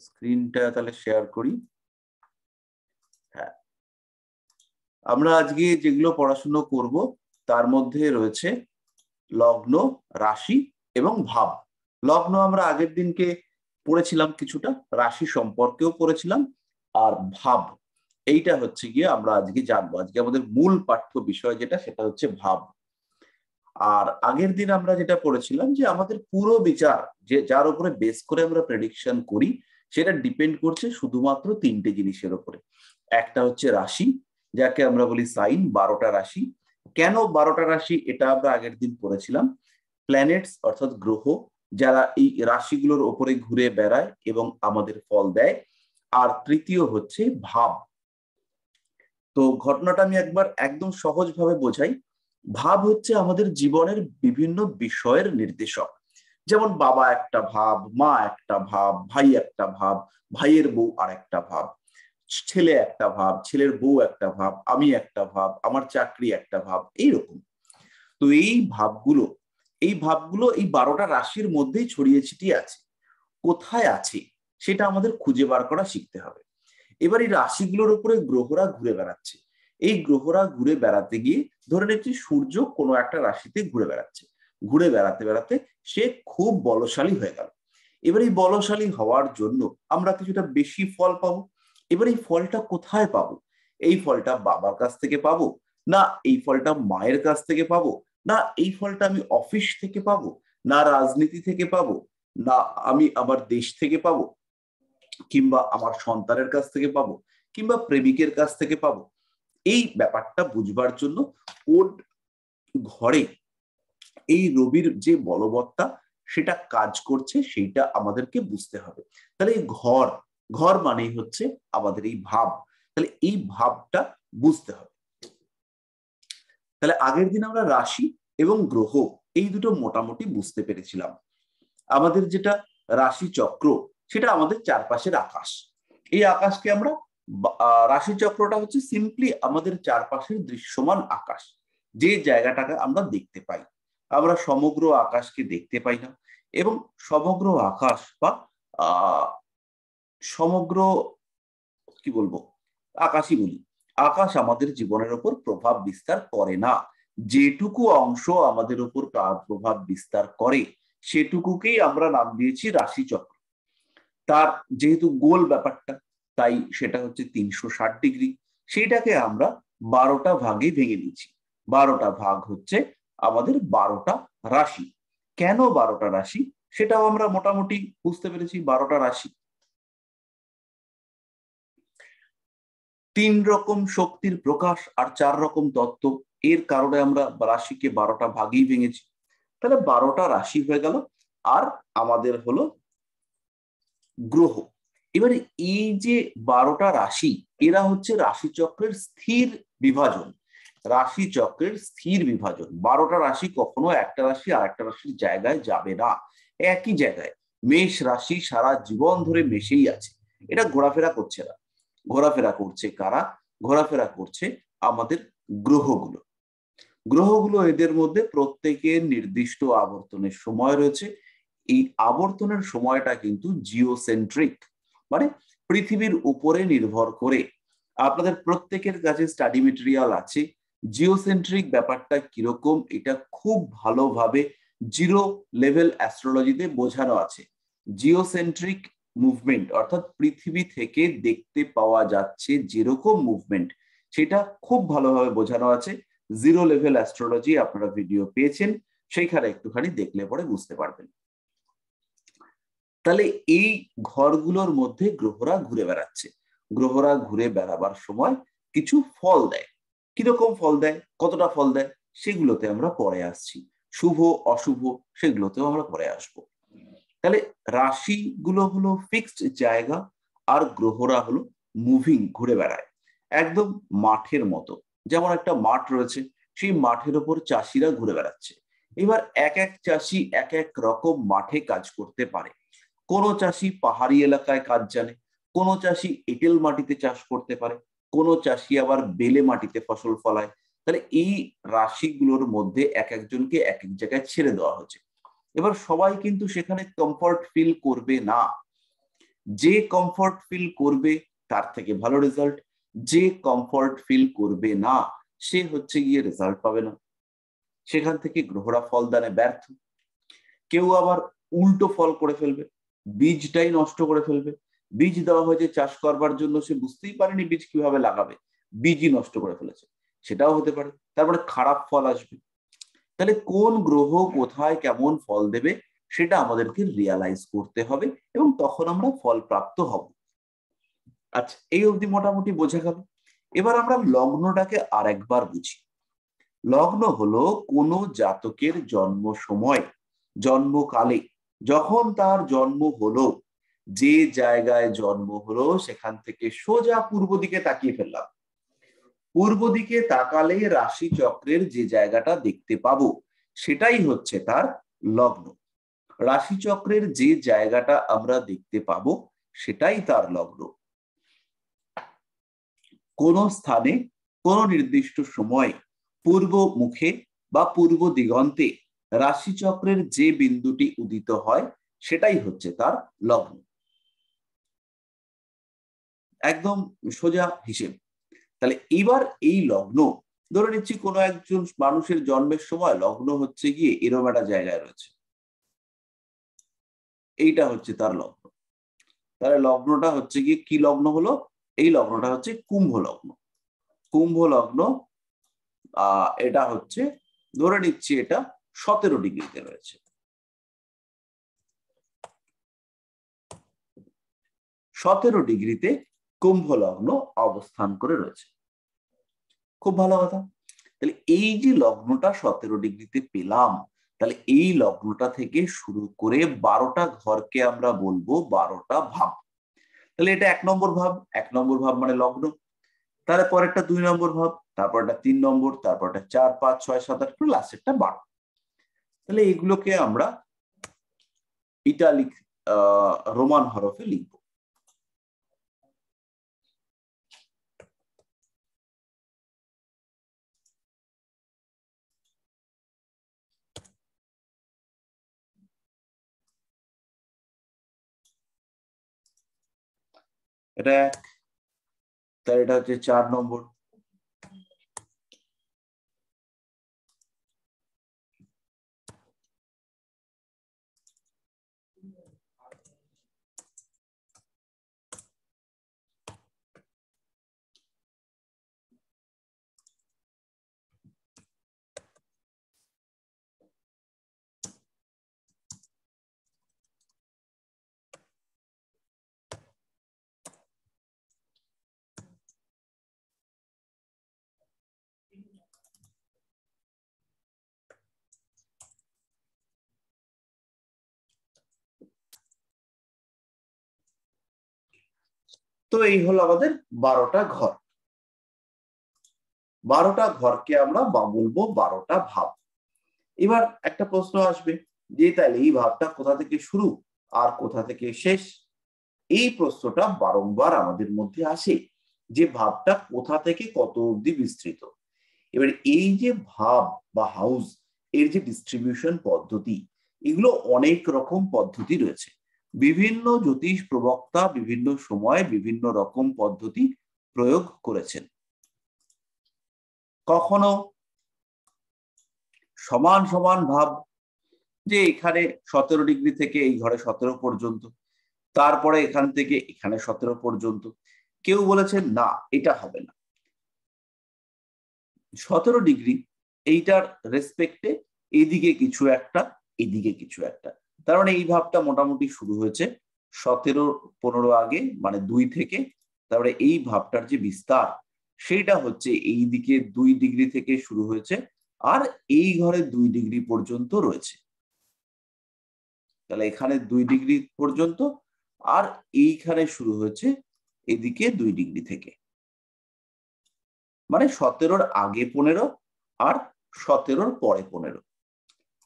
স্ক্রিনটা তাহলে শেয়ার করি। হ্যাঁ, আমরা আজকে যেগুলো পড়াশোনা করব তার মধ্যে রয়েছে লগ্ন, রাশি এবং ভাব। লগ্ন আমরা আগের দিনকে পড়েছিলাম, কিছুটা রাশি সম্পর্কেও পড়েছিলাম, আর ভাব এইটা হচ্ছে গিয়ে আমরা আজকে জানবো। আজকে আমাদের মূল পাঠ্য বিষয় যেটা, সেটা হচ্ছে ভাব। আর আগের দিন আমরা যেটা পড়েছিলাম যে আমাদের পুরো বিচার যে যার উপরে বেস করে আমরা প্রেডিকশন করি, সেটা ডিপেন্ড করছে শুধুমাত্র তিনটে জিনিসের উপরে। একটা হচ্ছে রাশি, যাকে আমরা বলি সাইন, 12টা রাশি। কেন 12টা রাশি, এটা আমরা আগের দিন পড়েছিলাম। প্ল্যানেটস অর্থাৎ গ্রহ, যারা এই রাশিগুলোর ওপরে ঘুরে বেড়ায় এবং আমাদের ফল দেয়। আর তৃতীয় হচ্ছে ভাব। তো ঘটনাটা আমি একবার একদম সহজভাবে বোঝাই। ভাব হচ্ছে আমাদের জীবনের বিভিন্ন বিষয়ের নির্দেশক। যেমন বাবা একটা ভাব, মা একটা ভাব, ভাই একটা ভাব, ভাইয়ের বউ আর একটা ভাব, ছেলে একটা ভাব, ছেলের বউ একটা ভাব, আমি একটা ভাব, আমার চাকরি একটা ভাব, এইরকম। তো এই ভাবগুলো এই 12টা রাশির মধ্যেই ছড়িয়ে ছিটিয়ে আছে। কোথায় আছে সেটা আমাদের খুঁজে বার করা শিখতে হবে। এবার এই রাশিগুলোর উপরে গ্রহরা ঘুরে বেড়াচ্ছে। এই গ্রহরা ঘুরে বেড়াতে গিয়ে ধরে নিচ্ছি সূর্য কোনো একটা রাশিতে ঘুরে বেড়াচ্ছে। ঘুরে বেড়াতে বেড়াতে সে খুব বলশালী হয়ে গেল। এবার এই বলশালী হওয়ার জন্য আমরা কিছুটা বেশি ফল পাবো। এবার এই ফলটা কোথায় পাবো? এই ফলটা বাবার কাছ থেকে পাবো, না এই ফলটা মায়ের কাছ থেকে পাবো, না এই ফলটা আমি অফিস থেকে পাবো, না রাজনীতি থেকে পাবো, না আমি আমার দেশ থেকে পাবো, কিংবা আমার সন্তানের কাছ থেকে পাবো, কিংবা প্রেমিকের কাছ থেকে পাবো। এই ব্যাপারটা বুঝবার জন্য কোন ঘরে এই রবির যে বলবত্তা সেটা কাজ করছে, সেইটা আমাদেরকে বুঝতে হবে। তাহলে এই ঘর, ঘর মানেই হচ্ছে আমাদের এই ভাব। তাহলে এই ভাবটা বুঝতে হবে। তাহলে আগের দিন আমরা রাশি এবং গ্রহ এই দুটো মোটামুটি বুঝতে পেরেছিলাম। আমাদের যেটা রাশি চক্র, সেটা আমাদের চারপাশের আকাশ। এই আকাশকে আমরা রাশি চক্রটা হচ্ছে সিম্পলি আমাদের চারপাশের দৃশ্যমান আকাশ, যে জায়গাটাকে আমরা দেখতে পাই। আমরা সমগ্র আকাশকে দেখতে পাই না, এবং সমগ্র আকাশ বা সমগ্র কি বলবো, আকাশই বলি, আকাশ আমাদের জীবনের উপর প্রভাব বিস্তার করে না। যেটুকু অংশ আমাদের উপর প্রভাব বিস্তার করে সেটুকুকেই আমরা নাম দিয়েছি রাশিচক্র। তার যেহেতু গোল ব্যাপারটা, তাই সেটা হচ্ছে 360 ডিগ্রি। সেইটাকে আমরা 12টা ভাগে ভেঙে দিয়েছি। 12টা ভাগ হচ্ছে আমাদের 12টা রাশি। কেন 12টা রাশি সেটাও আমরা মোটামুটি বুঝতে পেরেছি। 12টা রাশি, 3 রকম শক্তির প্রকাশ আর 4 রকম তত্ত্ব, এর কারণে আমরা রাশিকে 12টা ভাগেই ভেঙেছি। তাহলে 12টা রাশি হয়ে গেল। আর আমাদের হলো গ্রহ। এবারে এই যে 12টা রাশি, এরা হচ্ছে রাশিচক্রের স্থির বিভাজন। রাশিচক্রের স্থির বিভাজন। 12টা রাশি কখনো একটা রাশি আর একটা রাশির জায়গায় যাবে না, একই জায়গায়। মেষ রাশি সারা জীবন ধরে মেষেই আছে, এটা ঘোরাফেরা করছে না। ঘোরাফেরা করছে কারা? ঘোরাফেরা করছে আমাদের গ্রহগুলো। গ্রহগুলো এদের মধ্যে প্রত্যেকের নির্দিষ্ট আবর্তনের সময় রয়েছে। এই আবর্তনের সময়টা কিন্তু জিওসেন্ট্রিক, মানে পৃথিবীর উপরে নির্ভর করে। আপনাদের প্রত্যেকের কাছে স্টাডি মেটেরিয়াল আছে। জিওসেন্ট্রিক ব্যাপারটা কিরকম এটা খুব ভালোভাবে জিরো লেভেল অ্যাস্ট্রোলজিতে বোঝানো আছে। জিওসেন্ট্রিক মুভমেন্ট অর্থাৎ পৃথিবী থেকে দেখতে পাওয়া যাচ্ছে যেরকম মুভমেন্ট, সেটা খুব ভালোভাবে বোঝানো আছে। জিরো লেভেল অ্যাস্ট্রোলজি আপনারা ভিডিও পেয়েছেন, সেইখানে একটুখানি দেখলে পরে বুঝতে পারবেন। তাহলে এই ঘরগুলোর মধ্যে গ্রহরা ঘুরে বেড়াচ্ছে। গ্রহরা ঘুরে বেড়াবার সময় কিছু ফল দেয়। কিরকম ফল দেয়, কতটা ফল দেয়, সেগুলোতে আমরা পরে আসছি। শুভ অশুভ সেগুলোতেও আমরা পরে আসব। তাহলে রাশিগুলো হলো ফিক্সড জায়গা, আর গ্রহরা হলো মুভিং, ঘুরে বেড়ায় একদম মাঠের মতো। যেমন একটা মাঠ রয়েছে, সেই মাঠের ওপর চাষিরা ঘুরে বেড়াচ্ছে। এবার এক এক চাষি এক এক রকম মাঠে কাজ করতে পারে। কোনো চাষি পাহাড়ি এলাকায় কাজ জানে, কোনো চাষি এঁটেল মাটিতে চাষ করতে পারে, কোনো চাষি আবার বেলে মাটিতে ফসল ফলায়। তাহলে এই রাশিগুলোর মধ্যে এক একজনকে এক এক জায়গায় ছেড়ে দেওয়া হচ্ছে। এবার সবাই কিন্তু সেখানে কমফর্ট ফিল করবে না। যে কমফর্ট ফিল করবে তার থেকে ভালো রেজাল্ট, যে কমফর্ট ফিল করবে না সে হচ্ছে গিয়ে রেজাল্ট পাবে না, সেখান থেকে গ্রহরা ফল দানে ব্যর্থ। কেউ আবার উল্টো ফল করে ফেলবে, বীজটাই নষ্ট করে ফেলবে। বীজ দেওয়া হয়েছে চাষ করবার জন্য, সে বুঝতেই পারেনি বীজ কিভাবে লাগাবে, বীজই নষ্ট করে ফেলেছে, সেটাও হতে পারে। তারপরে খারাপ ফল আসবে। তাহলে কোন গ্রহ কোথায় কেমন ফল দেবে সেটা আমাদেরকে রিয়ালাইজ করতে হবে এবং তখন আমরা ফল প্রাপ্ত হব। আচ্ছা, এই অবধি মোটামুটি বোঝা গেল। এবার আমরা লগ্নটাকে আরেকবার বুঝি। লগ্ন হলো কোনো জাতকের জন্ম সময়, জন্মকালে, যখন তার জন্ম হলো, যে জায়গায় জন্ম হলো সেখান থেকে সোজা পূর্ব দিকে তাকিয়ে ফেললাম। পূর্ব দিকে তাকালে রাশি চক্রের যে জায়গাটা দেখতে পাবো সেটাই হচ্ছে তার লগ্ন। রাশি চক্রের যে জায়গাটা আমরা দেখতে পাবো সেটাই তার লগ্ন। কোন স্থানে কোন নির্দিষ্ট সময় পূর্ব মুখে বা পূর্ব দিগন্তে রাশিচক্রের যে বিন্দুটি উদিত হয় সেটাই হচ্ছে তার লগ্ন। একদম সোজা হিসেব। তাহলে এবার এই লগ্ন, ধরে নিচ্ছি কোনো একজন মানুষের জন্মের সময় লগ্ন হচ্ছে গিয়ে এরকম একটা জায়গায় রয়েছে, এইটা হচ্ছে তার লগ্ন। তাহলে লগ্নটা হচ্ছে গিয়ে কি লগ্ন হলো? এই লগ্নটা হচ্ছে কুম্ভ লগ্ন। কুম্ভ লগ্ন, এটা হচ্ছে, ধরে নিচ্ছি এটা 17 ডিগ্রিতে রয়েছে। 17 ডিগ্রিতে কুম্ভ লগ্ন অবস্থান করে রয়েছে। খুব ভালো কথা। তাহলে এই যে লগ্নটা 17 ডিগ্রিতে পেলাম, তাহলে এই লগ্নটা থেকে শুরু করে 12টা ঘরকে আমরা বলবো 12টা ভাব। তাহলে এটা 1 নম্বর ভাব, 1 নম্বর ভাব মানে লগ্ন। তাহলে পরেরটা 2 নম্বর ভাব, তারপরটা 3 নম্বর, তারপরটা 4, 5, 6, 7, 8 করে লাস্টেরটা 12। তাহলে এগুলোকে আমরা ইটালিক রোমান হরফে লিখব। এটা 1, তার এটা হচ্ছে 4 নম্বর, তো এই হলো আমাদের 12টা ঘর। 12টা ঘরকে আমরা বলবো 12টা ভাব। এবার একটা প্রশ্ন আসবে যে তাহলে এই ভাবটা কোথা থেকে শুরু আর কোথা থেকে শেষ? এই প্রশ্নটা বারংবার আমাদের মধ্যে আসে যে ভাবটা কোথা থেকে কত অবধি বিস্তৃত। এবার এই যে ভাব বা হাউস এর যে ডিস্ট্রিবিউশন পদ্ধতি, এগুলো অনেক রকম পদ্ধতি রয়েছে। বিভিন্ন জ্যোতিষ প্রবক্তা বিভিন্ন সময় বিভিন্ন রকম পদ্ধতি প্রয়োগ করেছেন। কখনো সমান সমান ভাব, যে এখানে 17 ডিগ্রি থেকে এই ঘরে 17 পর্যন্ত, তারপরে এখান থেকে এখানে 17 পর্যন্ত। কেউ বলেছেন না, এটা হবে না, 17 ডিগ্রি এইটার রেসপেক্টে এদিকে কিছু একটা, এদিকে কিছু একটা। তার মানে এই ভাবটা মোটামুটি শুরু হয়েছে 17-15 আগে, মানে 2 থেকে। তারপরে এই ভাবটার যে বিস্তার সেটা হচ্ছে এই দিকে 2 ডিগ্রি থেকে শুরু হয়েছে আর এই ঘরে 2 ডিগ্রি পর্যন্ত রয়েছে। তাহলে এখানে 2 ডিগ্রি পর্যন্ত আর এইখানে শুরু হয়েছে এদিকে 2 ডিগ্রি থেকে, মানে 17-র আগে 15 আর 17-র পরে 15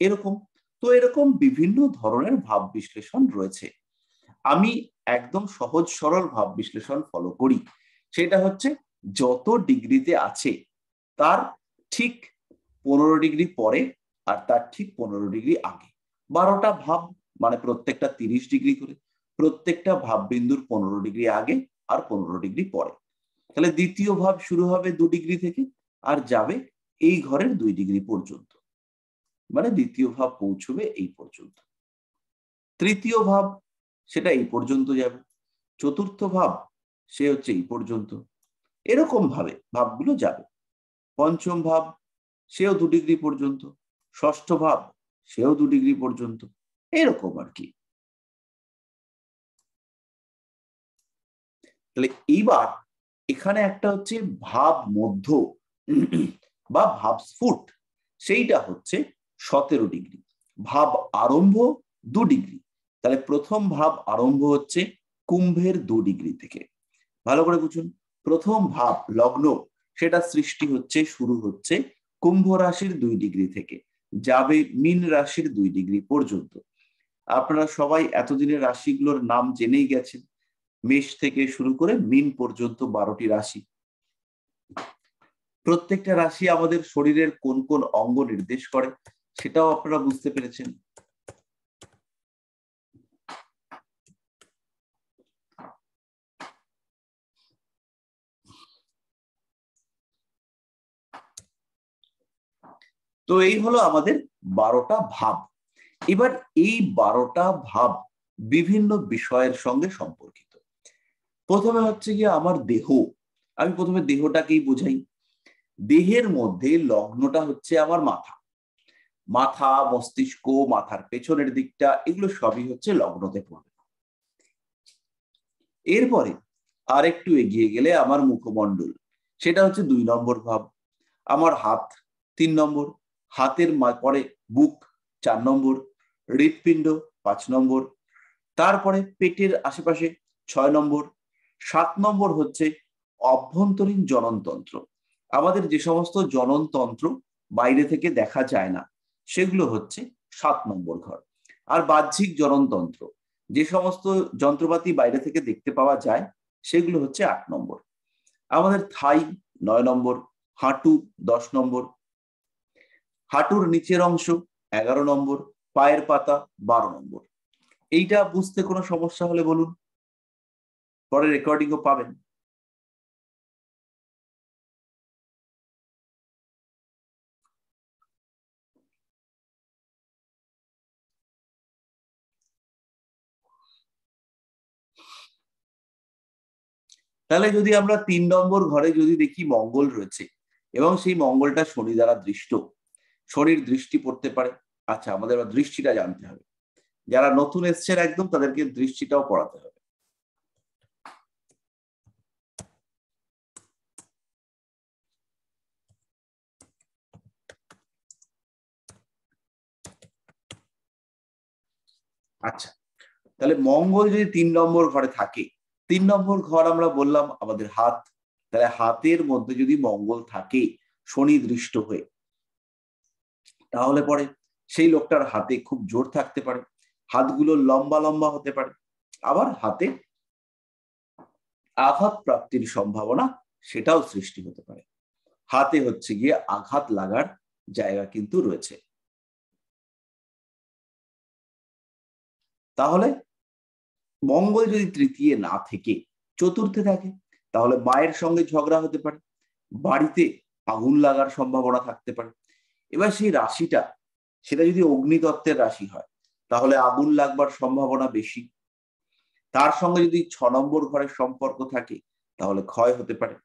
এরকম। তো এরকম বিভিন্ন ধরনের ভাব বিশ্লেষণ রয়েছে। আমি একদম সহজ সরল ভাব বিশ্লেষণ ফলো করি, সেটা হচ্ছে যত ডিগ্রিতে আছে তার ঠিক 15 ডিগ্রি পরে আর তার ঠিক 15 ডিগ্রি আগে। 12টা ভাব মানে প্রত্যেকটা 30 ডিগ্রি করে। প্রত্যেকটা ভাববিন্দুর 15 ডিগ্রি আগে আর 15 ডিগ্রি পরে। তাহলে দ্বিতীয় ভাব শুরু হবে 2 ডিগ্রি থেকে আর যাবে এই ঘরের 2 ডিগ্রি পর্যন্ত, মানে দ্বিতীয় ভাব পৌঁছবে এই পর্যন্ত। তৃতীয় ভাব সেটা এই পর্যন্ত যাবে, চতুর্থ ভাব সে হচ্ছে এই পর্যন্ত, এরকম ভাবে ভাবগুলো যাবে। পঞ্চম ভাব সেও 2 ডিগ্রি পর্যন্ত, ষষ্ঠ ভাব সেও 2 ডিগ্রি পর্যন্ত, এরকম আর কি। তাহলে এইবার এখানে একটা হচ্ছে ভাব মধ্য বা ভাব স্ফুট, সেইটা হচ্ছে 17 ডিগ্রি। ভাব আরম্ভ 2 ডিগ্রি। তাহলে প্রথম ভাব আরম্ভ হচ্ছে কুম্ভের 2 ডিগ্রি থেকে। ভালো করে বুঝুন, প্রথম ভাব লগ্ন সেটা সৃষ্টি হচ্ছে, শুরু হচ্ছে কুম্ভ রাশির 2 ডিগ্রি থেকে, যাবে মীন রাশির 2 ডিগ্রি পর্যন্ত। আপনারা সবাই এতদিনের রাশিগুলোর নাম জেনেই গেছেন, মেষ থেকে শুরু করে মীন পর্যন্ত 12টি রাশি। প্রত্যেকটা রাশি আমাদের শরীরের কোন কোন অঙ্গ নির্দেশ করে সেটাও আপনারা বুঝতে পেরেছেন। তো এই হলো আমাদের 12টা ভাব। এবার এই 12টা ভাব বিভিন্ন বিষয়ের সঙ্গে সম্পর্কিত। প্রথমে হচ্ছে গিয়ে আমার দেহ, আমি প্রথমে দেহটাকেই বোঝাই। দেহের মধ্যে লগ্নটা হচ্ছে আমার মাথা, মাথা মস্তিষ্ক, মাথার পেছনের দিকটা, এগুলো সবই হচ্ছে লগ্নতে পড়বে। এরপরে আর একটু এগিয়ে গেলে আমার মুখমণ্ডল, সেটা হচ্ছে 2 নম্বর ভাব। আমার হাত 3 নম্বর, হাতের পরে বুক 4 নম্বর, হৃৎপিণ্ড 5 নম্বর, তারপরে পেটের আশেপাশে 6 নম্বর, 7 নম্বর হচ্ছে অভ্যন্তরীণ জননতন্ত্র। আমাদের যে সমস্ত জননতন্ত্র বাইরে থেকে দেখা যায় না সেগুলো হচ্ছে 7 নম্বর ঘর। আর বাহ্যিক জননতন্ত্র, যে সমস্ত যন্ত্রপাতি বাইরে থেকে দেখতে পাওয়া যায় সেগুলো হচ্ছে 8 নম্বর। আমাদের থাই 9 নম্বর, হাঁটু 10 নম্বর, হাঁটুর নিচের অংশ 11 নম্বর, পায়ের পাতা 12 নম্বর। এইটা বুঝতে কোনো সমস্যা হলে বলুন, পরে রেকর্ডিংও পাবেন। তাহলে যদি আমরা 3 নম্বর ঘরে যদি দেখি মঙ্গল রয়েছে এবং সেই মঙ্গলটা শনি দ্বারা দৃষ্ট, শনির দৃষ্টি পড়তে পারে। আচ্ছা, আমাদের আবার দৃষ্টিটা জানতে হবে, যারা নতুন এসছেন একদম তাদেরকে দৃষ্টিটাও পড়াতে হবে। আচ্ছা, তাহলে মঙ্গল যদি 3 নম্বর ঘরে থাকে, 3 নম্বর ঘর আমরা বললাম আমাদের হাত, তাহলে হাতের মধ্যে যদি মঙ্গল থাকে শনি দৃষ্ট হয়ে, তাহলে পরে সেই লোকটার হাতে খুব জোর থাকতে পারে, হাতগুলো লম্বা লম্বা হতে পারে, আবার হাতে আঘাত প্রাপ্তির সম্ভাবনা সেটাও সৃষ্টি হতে পারে। হাতে হচ্ছে গিয়ে আঘাত লাগার জায়গা কিন্তু রয়েছে। তাহলে মঙ্গল যদি তৃতীয় না থেকে চতুর্থে থাকে, তাহলে মায়ের সঙ্গে ঝগড়া হতে পারে, বাড়িতে আগুন লাগার সম্ভাবনা থাকতে পারে। এবার সেই রাশিটা সেটা যদি অগ্নিতত্ত্বের রাশি হয় তাহলে আগুন লাগবার সম্ভাবনা বেশি। তার সঙ্গে যদি 6 নম্বর ঘরের সম্পর্ক থাকে তাহলে ক্ষয় হতে পারে।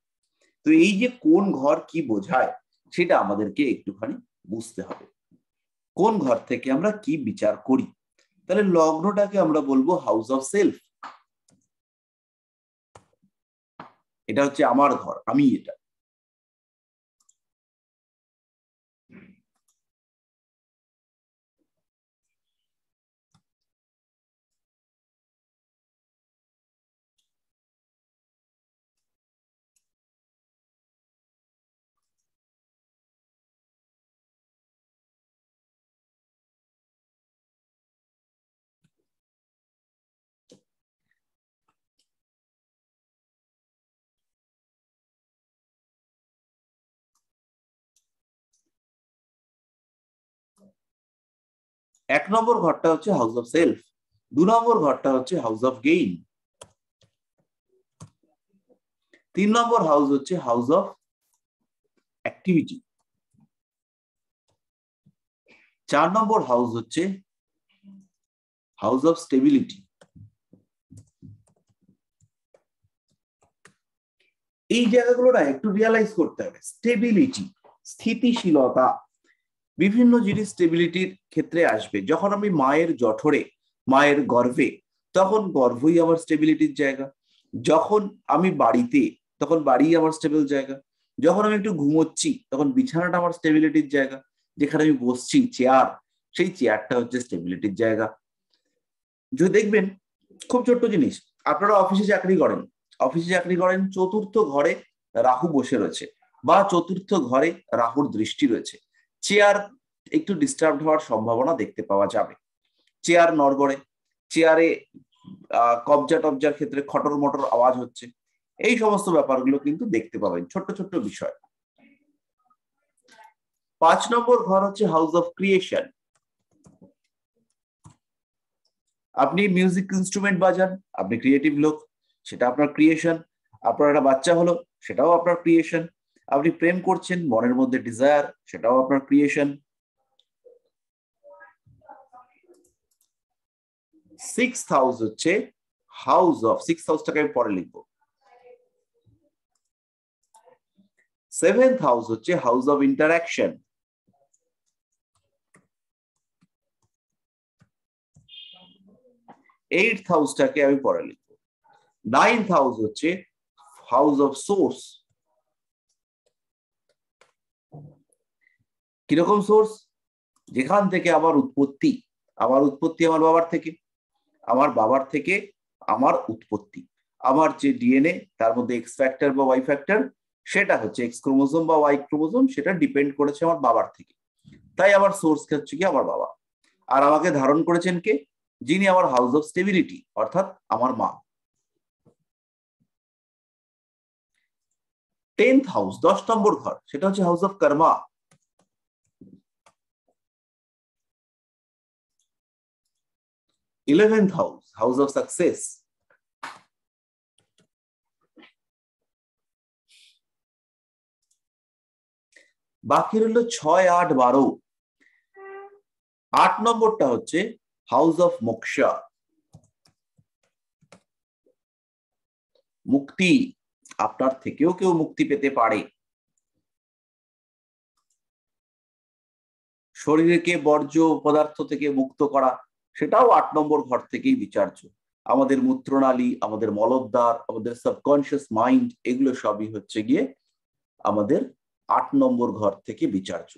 তো এই যে কোন ঘর কি বোঝায় সেটা আমাদেরকে একটুখানি বুঝতে হবে, কোন ঘর থেকে আমরা কি বিচার করি। তাহলে লগ্নটাকে আমরা বলবো হাউস অফ সেলফ, এটা হচ্ছে আমার ঘর, আমি এটা। 1 নম্বর ঘরটা হচ্ছে হাউস অফ সেলফ, দু নম্বর ঘরটা হচ্ছে হাউস অফ গেইন। 3 নম্বর হাউস হচ্ছে হাউস অফ অ্যাক্টিভিটি। 4 নম্বর হাউস হচ্ছে হাউস অফ স্টেবিলিটি। এই জায়গাগুলো না একটু রিয়ালাইজ করতে হবে। স্টেবিলিটি, স্থিতিশীলতা, বিভিন্ন জিনিস স্টেবিলিটির ক্ষেত্রে আসবে। যখন আমি মায়ের জঠরে, মায়ের গর্ভে, তখন গর্ভই আমার স্টেবিলিটির জায়গা। যখন আমি বাড়িতে, তখন বাড়ি আমার স্টেবল জায়গা। যখন আমি একটু ঘুমোচ্ছি, তখন বিছানাটা আমার স্টেবিলিটির জায়গা। যেখানে আমি বসছি, চেয়ার, সেই চেয়ারটা হচ্ছে স্টেবিলিটির জায়গা। যদি দেখবেন, খুব ছোট্ট জিনিস, আপনারা অফিসে চাকরি করেন, চতুর্থ ঘরে রাহু বসে রয়েছে, বা চতুর্থ ঘরে রাহুর দৃষ্টি রয়েছে, চেয়ার একটু ডিস্টার্ব হওয়ার সম্ভাবনা দেখতে পাওয়া যাবে। চেয়ার নড়বড়ে, চেয়ারে কবজা টবজার ক্ষেত্রে খটর মটর আওয়াজ হচ্ছে, এই সমস্ত ব্যাপারগুলো কিন্তু দেখতে পাবেন, ছোট্ট ছোট্ট বিষয়। 5 নম্বর ঘর হচ্ছে হাউস অফ ক্রিয়েশন। আপনি মিউজিক ইনস্ট্রুমেন্ট বাজান, আপনি ক্রিয়েটিভ লোক, সেটা আপনার ক্রিয়েশন। আপনার একটা বাচ্চা হলো, সেটাও আপনার ক্রিয়েশন। আপনি প্রেম করছেন, মনের মধ্যে ডিজায়ার, সেটাও আপনার ক্রিয়েশন। 6th হাউস হচ্ছে হাউস অফ, 6th হাউসটাকে আমি পরে লিখবো। 7th হাউস হচ্ছে হাউস অফ ইন্টারাকশন। 8th হাউসটাকে আমি পরে লিখবো। 9th হাউস হচ্ছে হাউস অফ সোর্স। কিরকম সোর্স? যেখান থেকে আমার উৎপত্তি। আমার উৎপত্তি আমার বাবার থেকে, আমার বাবার থেকে আমার উৎপত্তি। আমার যে ডিএনএ, তার মধ্যে এক্স ফ্যাক্টর বা ওয়াই ফ্যাক্টর, সেটা হচ্ছে এক্স ক্রোমোজোম বা ওয়াই ক্রোমোজোম, সেটা ডিপেন্ড করেছে আমার বাবার থেকে। তাই আমার সোর্স হচ্ছে কি আমার বাবা। আর আমাকে ধারণ করেছেন কে? যিনি আমার হাউস অফ স্টেবিলিটি, অর্থাৎ আমার মা। 10th হাউস, 10 নম্বর ঘর, সেটা হচ্ছে house of Karma. 11th house, house of success. বাকি রইল 6, 8, 12। 8 নম্বরটা হচ্ছে হাউস অফ মোক্ষা, মুক্তি। আপনার থেকেও কেউ মুক্তি পেতে পারে। শরীরকে বর্জ্য পদার্থ থেকে মুক্ত করা, সেটাও 8 নম্বর ঘর থেকেই বিচার্য। আমাদের মূত্রনালী, আমাদের মলদ্বার, আমাদের সাবকনশিয়াস মাইন্ড, এগুলো সবই হচ্ছে গিয়ে আমাদের 8 নম্বর ঘর থেকে বিচার্য।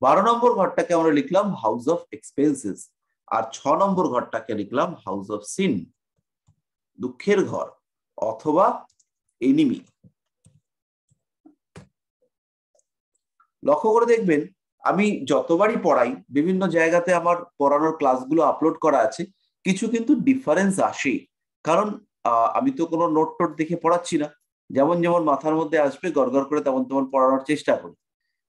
বারো নম্বর ঘরটাকে আমরা লিখলাম হাউস অফ এক্সপেন্সেস, আর 6 নম্বর ঘরটাকে লিখলাম হাউস অফ সিন, দুঃখের ঘর অথবা এনিমি। লক্ষ্য করে দেখবেন, আমি যতবারই পড়াই, বিভিন্ন জায়গাতে আমার পড়ানোর ক্লাসগুলো আপলোড করা আছে, কিছু কিন্তু ডিফারেন্স আসে। কারণ আমি তো কোনো নোট টোট দেখে পড়াচ্ছি না, যেমন যেমন মাথার মধ্যে আসবে গড়গড় করে তেমন তেমন পড়ানোর চেষ্টা করি।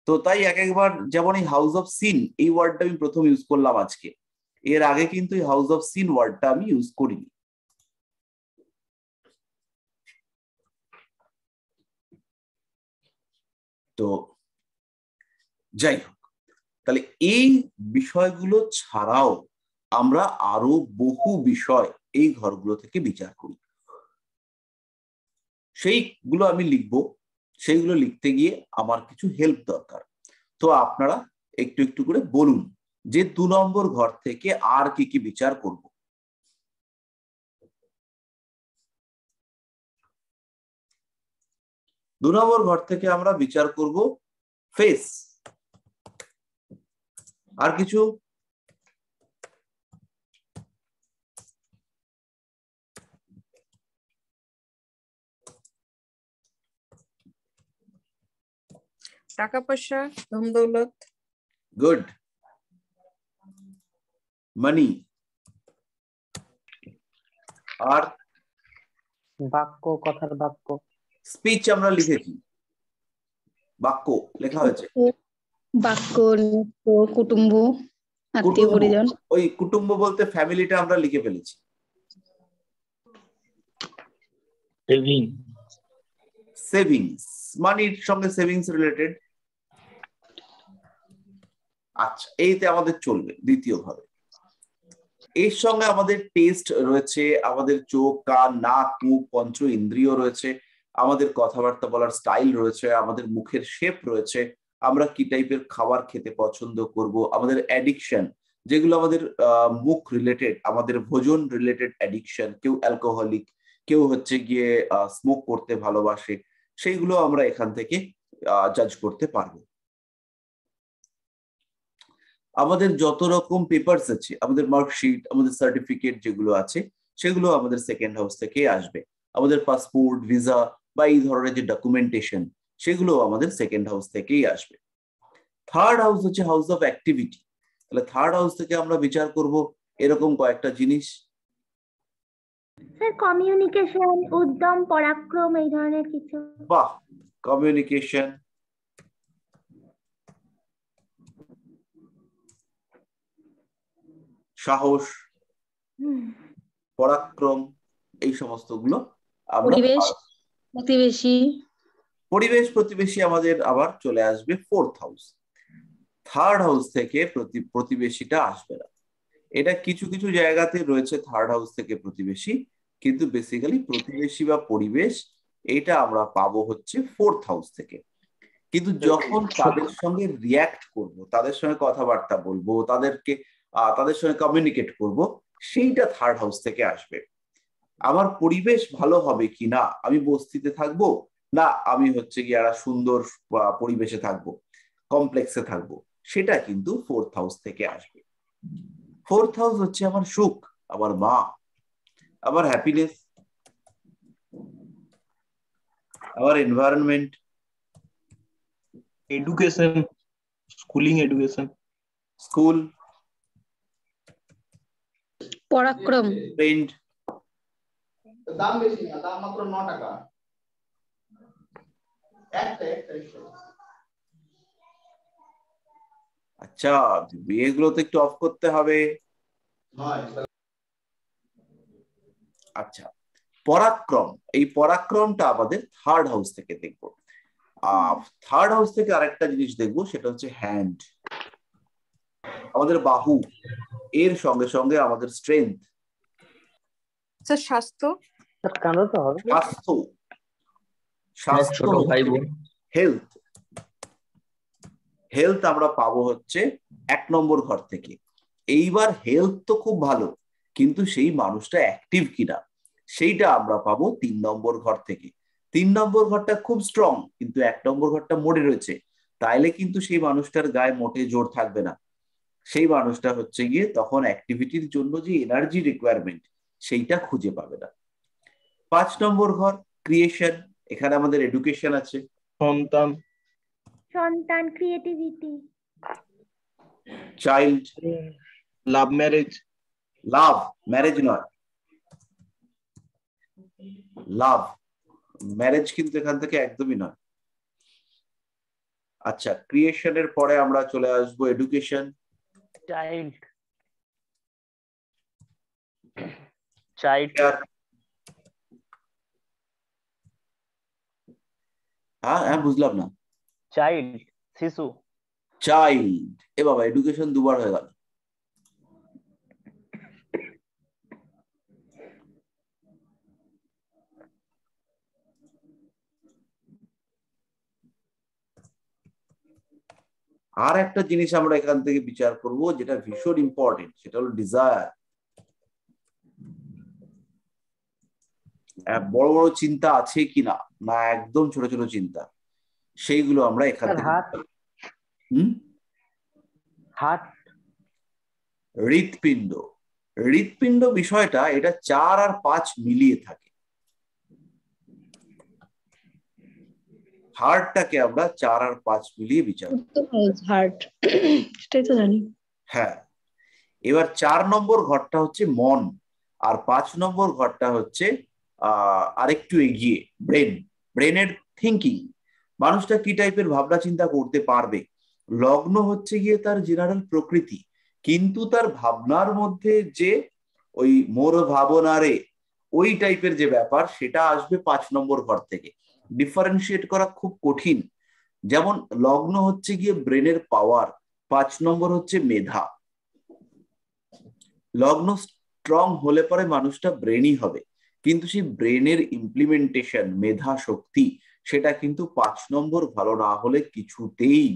তো তাই এক একবার, যেমন এই হাউস অফ সিন এই ওয়ার্ডটা আমি প্রথম ইউজ করলাম আজকে, এর আগে কিন্তু এই হাউস অফ সিন ওয়ার্ডটা আমি ইউজ করিনি। তো যাই হোক, তাহলে এই বিষয়গুলো ছাড়াও আমরা আরো বহু বিষয় এই ঘরগুলো থেকে বিচার করি। সেইগুলো আমি লিখবো, সেইগুলো লিখতে গিয়ে আমার কিছু হেল্প দরকার। তো আপনারা একটু একটু করে বলুন যে 2 নম্বর ঘর থেকে আর কি কি বিচার করব। 2 নম্বর ঘর থেকে আমরা বিচার করব ফেস। আর কিছু? টাকা পয়সা, ধন দৌলত। গুড। মানি। আর বাক্য, কথার বাক্য। স্পিচ আমরা লিখেছি, বাক্য লেখা হয়েছে। বাক্য, নিত্য, কুটুম্ব, আত্মীয় কুটুম্ব, পরিজন। ওই কুটুম্ব বলতে ফ্যামিলিটা আমরা লিখে ফেলেছি। সেভিং, সেভিংস, মানির সঙ্গে সেভিংস রিলেটেড। আচ্ছা, এইতে আমাদের চলবে দ্বিতীয় ভাবে। এর সঙ্গে আমাদের টেস্ট রয়েছে, আমাদের চোখ, কান, নাক, মুখ, পঞ্চ ইন্দ্রিয় রয়েছে, আমাদের কথাবার্তা বলার স্টাইল রয়েছে, আমাদের মুখের শেপ রয়েছে, আমরা কি টাইপের খাবার খেতে পছন্দ করব, আমাদের অ্যাডিকশন যেগুলো আমাদের মুখ রিলেটেড, আমাদের ভোজন রিলেটেড অ্যাডিকশন, কেউ অ্যালকোহলিক, কেউ হচ্ছে গিয়ে স্মোক করতে ভালোবাসে, সেইগুলো আমরা এখান থেকে জাজ করতে পারবো। আমাদের যত রকম পেপারস আছে, আমাদের মার্কশিট, আমাদের সার্টিফিকেট যেগুলো আছে, সেগুলো আমাদের সেকেন্ড হাউস থেকে আসবে। আমাদের পাসপোর্ট, ভিসা বা এই ধরনের যে ডকুমেন্টেশন, সেগুলো আমাদের সেকেন্ড হাউস থেকেই আসবে। থার্ড হাউস হচ্ছে হাউস অফ অ্যাক্টিভিটি। তাহলে থার্ড হাউস থেকে আমরা বিচার করব এরকম কয়েকটা জিনিস। স্যার কমিউনিকেশন, উদ্যম, পরাক্রম, এই ধরনের কিছু। বাহ, কমিউনিকেশন, সাহস, পরাক্রম, এই সমস্ত গুলো আমরা পরিবেশ, প্রতিবেশী। পরিবেশ প্রতিবেশী আমাদের আবার চলে আসবে ফোর্থ হাউস। থার্ড হাউস থেকে প্রতিবেশীটা আসবে না। এটা কিছু কিছু জায়গাতে রয়েছে থার্ড হাউস থেকে প্রতিবেশী, কিন্তু বেসিক্যালি প্রতিবেশী বা পরিবেশ এটা আমরা পাবো হচ্ছে ফোর্থ হাউস থেকে। কিন্তু যখন তাদের সঙ্গে রিয়াক্ট করব, তাদের সঙ্গে কথাবার্তা বলবো, তাদের সঙ্গে কমিউনিকেট করব, সেইটা থার্ড হাউস থেকে আসবে। আমার পরিবেশ ভালো হবে কিনা, আমি বস্তিতে থাকবো না আমি হচ্ছে গিয়ে একটা সুন্দর পরিবেশে থাকবো, কমপ্লেক্সে থাকবো, সেটা কিন্তু ফোর্থ হাউস থেকে আসবে। ফোর্থ হাউস হচ্ছে আমার সুখ, আমার মা, আমার হ্যাপিনেস, আমার environment, education, schooling education, school, পরাক্রম, ফ্রেন্ড। দাম বেশি না, দাম মাত্র 9 টাকা। একটা। আচ্ছা, বিয়েগুলো তো একটু অফ করতে হবে। আচ্ছা, পরাক্রম, এই পরাক্রমটা আমাদের থার্ড হাউস থেকে দেখবো। থার্ড হাউস থেকে আরেকটা জিনিস দেখবো, সেটা হচ্ছে হ্যান্ড, আমাদের বাহু, এর সঙ্গে সঙ্গে আমাদের স্ট্রেংথ। স্যার স্বাস্থ্য, স্বাস্থ্য, স্বাস্থ্য, ছোট ভাই বোন, হেলথ। হেলথ আমরা পাবো হচ্ছে 1 নম্বর ঘর থেকে। এইবার হেলথ তো খুব ভালো, কিন্তু সেই মানুষটা অ্যাক্টিভ কিনা সেইটা আমরা পাবো 3 নম্বর ঘর থেকে। 3 নম্বর ঘরটা খুব স্ট্রং, কিন্তু 1 নম্বর ঘরটা মরে রয়েছে, তাইলে কিন্তু সেই মানুষটার গায়ে মোটে জোর থাকবে না। সেই মানুষটা হচ্ছে গিয়ে তখন অ্যাক্টিভিটির জন্য যে এনার্জি রিকোয়ারমেন্ট, সেইটা খুঁজে পাবে না। 5 নম্বর ঘর ক্রিয়েশন, এখানে আমাদের এডুকেশন আছে, সন্তান, ক্রিয়েটিভিটি, চাইল্ড, লাভ ম্যারেজ, লাভ, ম্যারেজ নয়, লাভ, ম্যারেজ কিন্তু এখান থেকে একদমই নয়। আচ্ছা, ক্রিয়েশনের পরে আমরা চলে আসবো এডুকেশন, চাইল্ড, হ্যাঁ বুঝলাম না। চাইল্ড, শিশু। চাইল্ড, এ বাবা, এডুকেশন দুবার হয়ে গেল। আর একটা জিনিস আমরা এখান থেকে বিচার করব, যেটা ভীষণ ইম্পর্টেন্ট, সেটা হলো ডিজায়ার। বড় বড় চিন্তা আছে কিনা, না একদম ছোট ছোট চিন্তা, সেইগুলো আমরা এখান থেকে। হৃৎপিণ্ড, হৃৎপিণ্ড বিষয়টা এটা 4 আর 5 মিলিয়ে থাকে। হার্টটাকে আমরা 4 আর 5 মিলিয়ে বিচার করি। হার্ট, সেটাই তো জানি। হ্যাঁ, এবার 4 নম্বর ঘরটা হচ্ছে মন, আর 5 নম্বর ঘরটা হচ্ছে আরেকটু এগিয়ে ব্রেন, ব্রেনের থিঙ্কিং, মানুষটা কি টাইপের ভাবনা চিন্তা করতে পারবে। লগ্ন হচ্ছে গিয়ে তার জেনারেল প্রকৃতি, কিন্তু তার ভাবনার মধ্যে যে ওই মোর ভাবনারে ওই টাইপের যে ব্যাপার, সেটা আসবে 5 নম্বর ঘর থেকে। ডিফারেন্সিয়েট করা খুব কঠিন। যেমন লগ্ন হচ্ছে গিয়ে ব্রেনের পাওয়ার, 5 নম্বর হচ্ছে মেধা। লগ্ন স্ট্রং হলে পরে মানুষটা ব্রেনই হবে, কিন্তু সেই ব্রেনের ইমপ্লিমেন্টেশন, মেধা শক্তি, সেটা কিন্তু 5 নম্বর ভালো না হলে কিছুতেই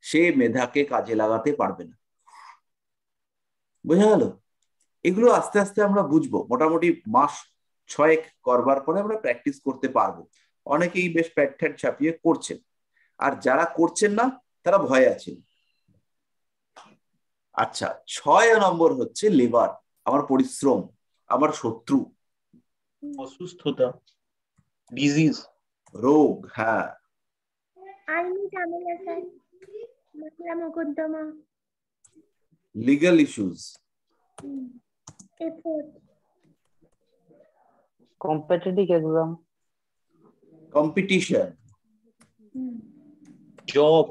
সে মেধাকে কাজে লাগাতে পারবে না। বোঝা গেল? এগুলো আস্তে আস্তে আমরা বুঝবো, মোটামুটি মাস 6 করবার পরে আমরা প্র্যাকটিস করতে পারবো। অনেকেই বেশ প্যাট ঠ্যাট ছাপিয়ে করছেন, আর যারা করছেন না তারা ভয়ে আছেন। আচ্ছা, 6 নম্বর হচ্ছে লিভার, আমার পরিশ্রম, আমার শত্রু, অসুস্থতা, ডিজিজ, রোগ। হ্যাঁ, আইনি ঝামেলা স্যার, মামলা মোকদ্দমা, legal issues, effort, competitive exam, competition, job,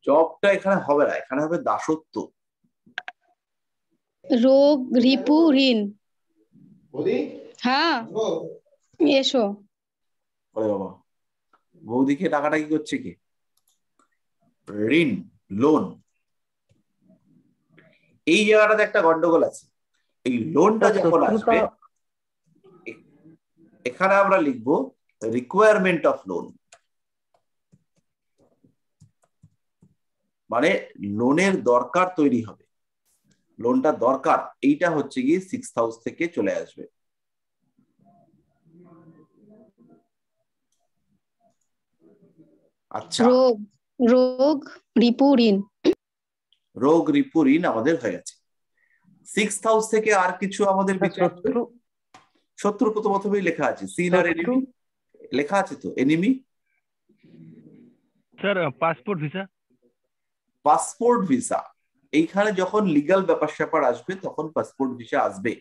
জবটা এখানে হবে না, এখানে হবে দাসত্ব। রোগ, রিপু, ঋণ। বৌদি হ্যাঁ, ও, এসো। ওরে বাবা, বৌদিকে টাকাটা কি করছে কি? ঋণ, লোন। এই জায়গাটাতে একটা গন্ডগোল আছে। এই লোনটা যখন আসবে, এখানে আমরা লিখবো রিকোয়ারমেন্ট অফ লোন, মানে লোনের দরকার তৈরি হবে, লোনটা দরকার, এইটা হচ্ছে গিয়ে 6th হাউস থেকে চলে আসবে। আচ্ছা, রোগ, রোগ, রিপু, ঋণ। রোগ, রিপু, ঋণ আমাদের হয়ে গেছে। 6th হাউস থেকে আর কিছু আমাদের বিচার, শত্রু, শত্রু প্রথমেই লেখা আছে, সিন আর এনিমি লেখা আছে তো। Enemy sir passport visa, passport visa, এইখানে যখন লিগ্যাল ব্যাপার স্যাপার আসবে তখন পাসপোর্ট ভিসা আসবে,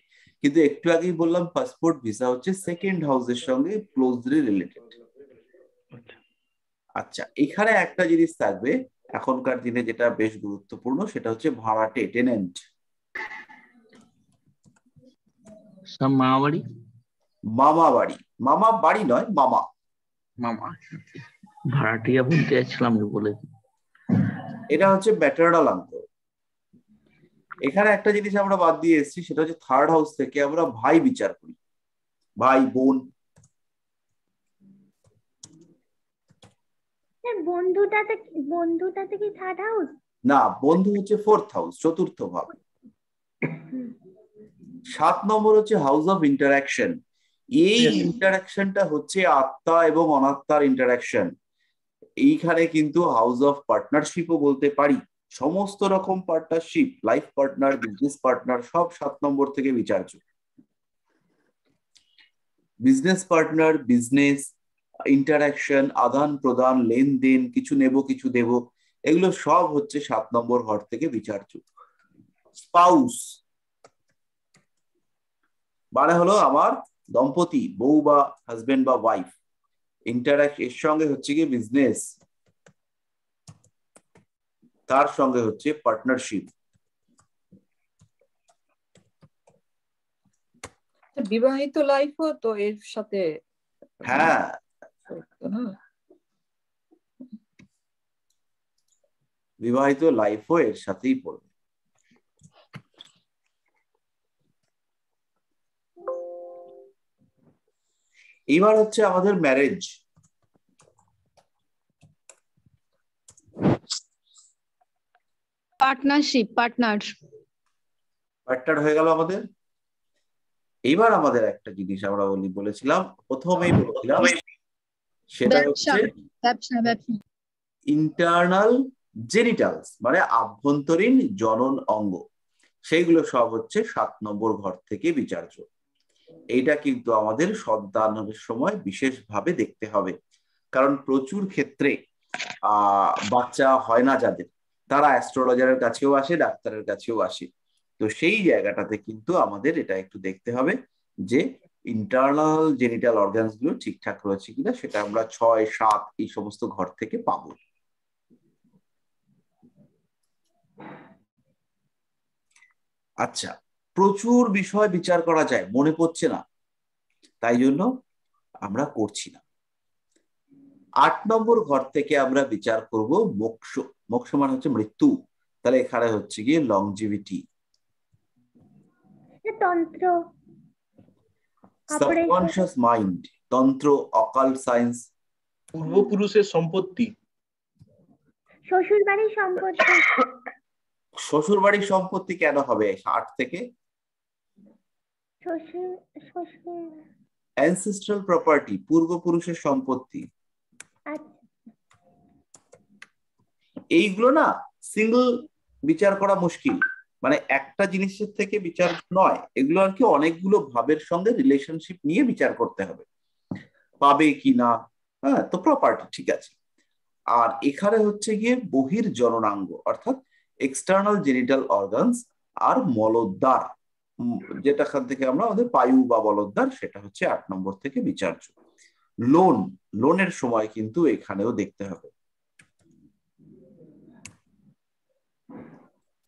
কিন্তু একটু আগেই বললাম পাসপোর্ট ভিসা হচ্ছে 2nd হাউসের সঙ্গে ক্লোজলি রিলেটেড। আচ্ছা, এখানে একটা জিনিস থাকবে এখনকার দিনে যেটা বেশ গুরুত্বপূর্ণ, সেটা হচ্ছে ভাড়াটে, টেনেন্ট। মামা বাড়ি, মামা বাড়ি, মামা বাড়ি নয়, মামা। মামা ভাড়াটিয়া বলতে যাচ্ছিলাম বলে। এটা হচ্ছে ম্যাটারনাল আঙ্কেল। এখানে একটা জিনিস আমরা বাদ দিয়ে এসেছি, সেটা হচ্ছে 3rd হাউস থেকে আমরা ভাই বিচার করি, ভাই বোন। বন্ধুটাতে কি 3rd হাউস? না, বন্ধু হচ্ছে 4th হাউস, চতুর্থ ভাব। 7 নম্বর হচ্ছে হাউস অফ ইন্টারাকশন। এই ইন্টারাকশনটা হচ্ছে আত্মা এবং অনাত্মার ইন্টারাকশন। এইখানে কিন্তু হাউস অফ পার্টনারশিপও বলতে পারি। সমস্ত রকম partnership, life partner, business partner, সব 7 নম্বর থেকে বিচার্য। বিজনেস পার্টনার, বিজনেস ইন্টারাকশন, আদান প্রদান, লেনদেন, কিছু নেব কিছু দেব, এগুলো সব হচ্ছে 7 নম্বর ঘর থেকে বিচার্য। স্পাউস মানে হলো আমার দম্পতি, বউ বা হাজবেন্ড বা ওয়াইফ। ইন্টারাক্ট এর সঙ্গে হচ্ছে কি বিজনেস, তার সঙ্গে হচ্ছে পার্টনারশিপ। বিবাহিত লাইফও তো এর সাথে, হ্যাঁ, বিবাহিত লাইফও এর সাথেই পড়বে। এবার হচ্ছে আমাদের ম্যারেজ। পার্টনারশিপ, পার্টনার হয়ে গেল আমাদের। এবার আমাদের একটা জিনিস আমরা বলেছিলাম, প্রথমেই বলেছিলাম, সেটা হচ্ছে ব্যবসা, ব্যবসা। ইন্টারনাল জেনিটালস, মানে আভ্যন্তরীণ জনন অঙ্গ, সেইগুলো সব হচ্ছে 7 নম্বর ঘর থেকে বিচার্য। এইটা কিন্তু আমাদের সন্তানের সময় বিশেষভাবে দেখতে হবে, কারণ প্রচুর ক্ষেত্রে বাচ্চা হয় না যাদের, তারা অ্যাস্ট্রোলজারের কাছেও আসে, ডাক্তারের কাছেও আসে। তো সেই জায়গাটাতে কিন্তু আমাদের এটা একটু দেখতে হবে যে ইন্টারনাল জেনিটাল অর্গানস গুলো ঠিকঠাক রয়েছে কিনা, সেটা আমরা 6, 7 এই সমস্ত ঘর থেকে পাবো। আচ্ছা, প্রচুর বিষয় বিচার করা যায়, মনে পড়ছে না, তাই জন্য আমরা করছি না। 8 নম্বর ঘর থেকে আমরা বিচার করব মোক্ষ। মোক্ষ মানে হচ্ছে মৃত্যু, তাহলে এখানে হচ্ছে গিয়ে লংজিভিটি। তন্ত্র, সাবকনশিয়াস মাইন্ড, তন্ত্র, অকাল্ট সায়েন্স। পূর্বপুরুষের সম্পত্তি। শ্বশুর বাড়ির সম্পত্তি। শ্বশুর বাড়ির সম্পত্তি কেন হবে 8 থেকে? শ্বশুর শ্বশুর অ্যানসেস্ট্রাল প্রপার্টি, পূর্বপুরুষের সম্পত্তি। আচ্ছা, এইগুলো না সিঙ্গল বিচার করা মুশকিল, মানে একটা জিনিসের থেকে বিচার নয়, এগুলো আর কি অনেকগুলো ভাবের সঙ্গে রিলেশনশিপ নিয়ে বিচার করতে হবে, পাবে কি না। হ্যাঁ, তো প্রপার্টি ঠিক আছে। আর এখানে হচ্ছে গিয়ে বহির জননাঙ্গ অর্থাৎ এক্সটার্নাল জেনিটাল অর্গানস আর মলদ্বার, যেটাখান থেকে আমরা আমাদের পায়ু বা মলদ্বার, সেটা হচ্ছে 8 নম্বর থেকে বিচার্য। লোনের সময় কিন্তু এখানেও দেখতে হবে।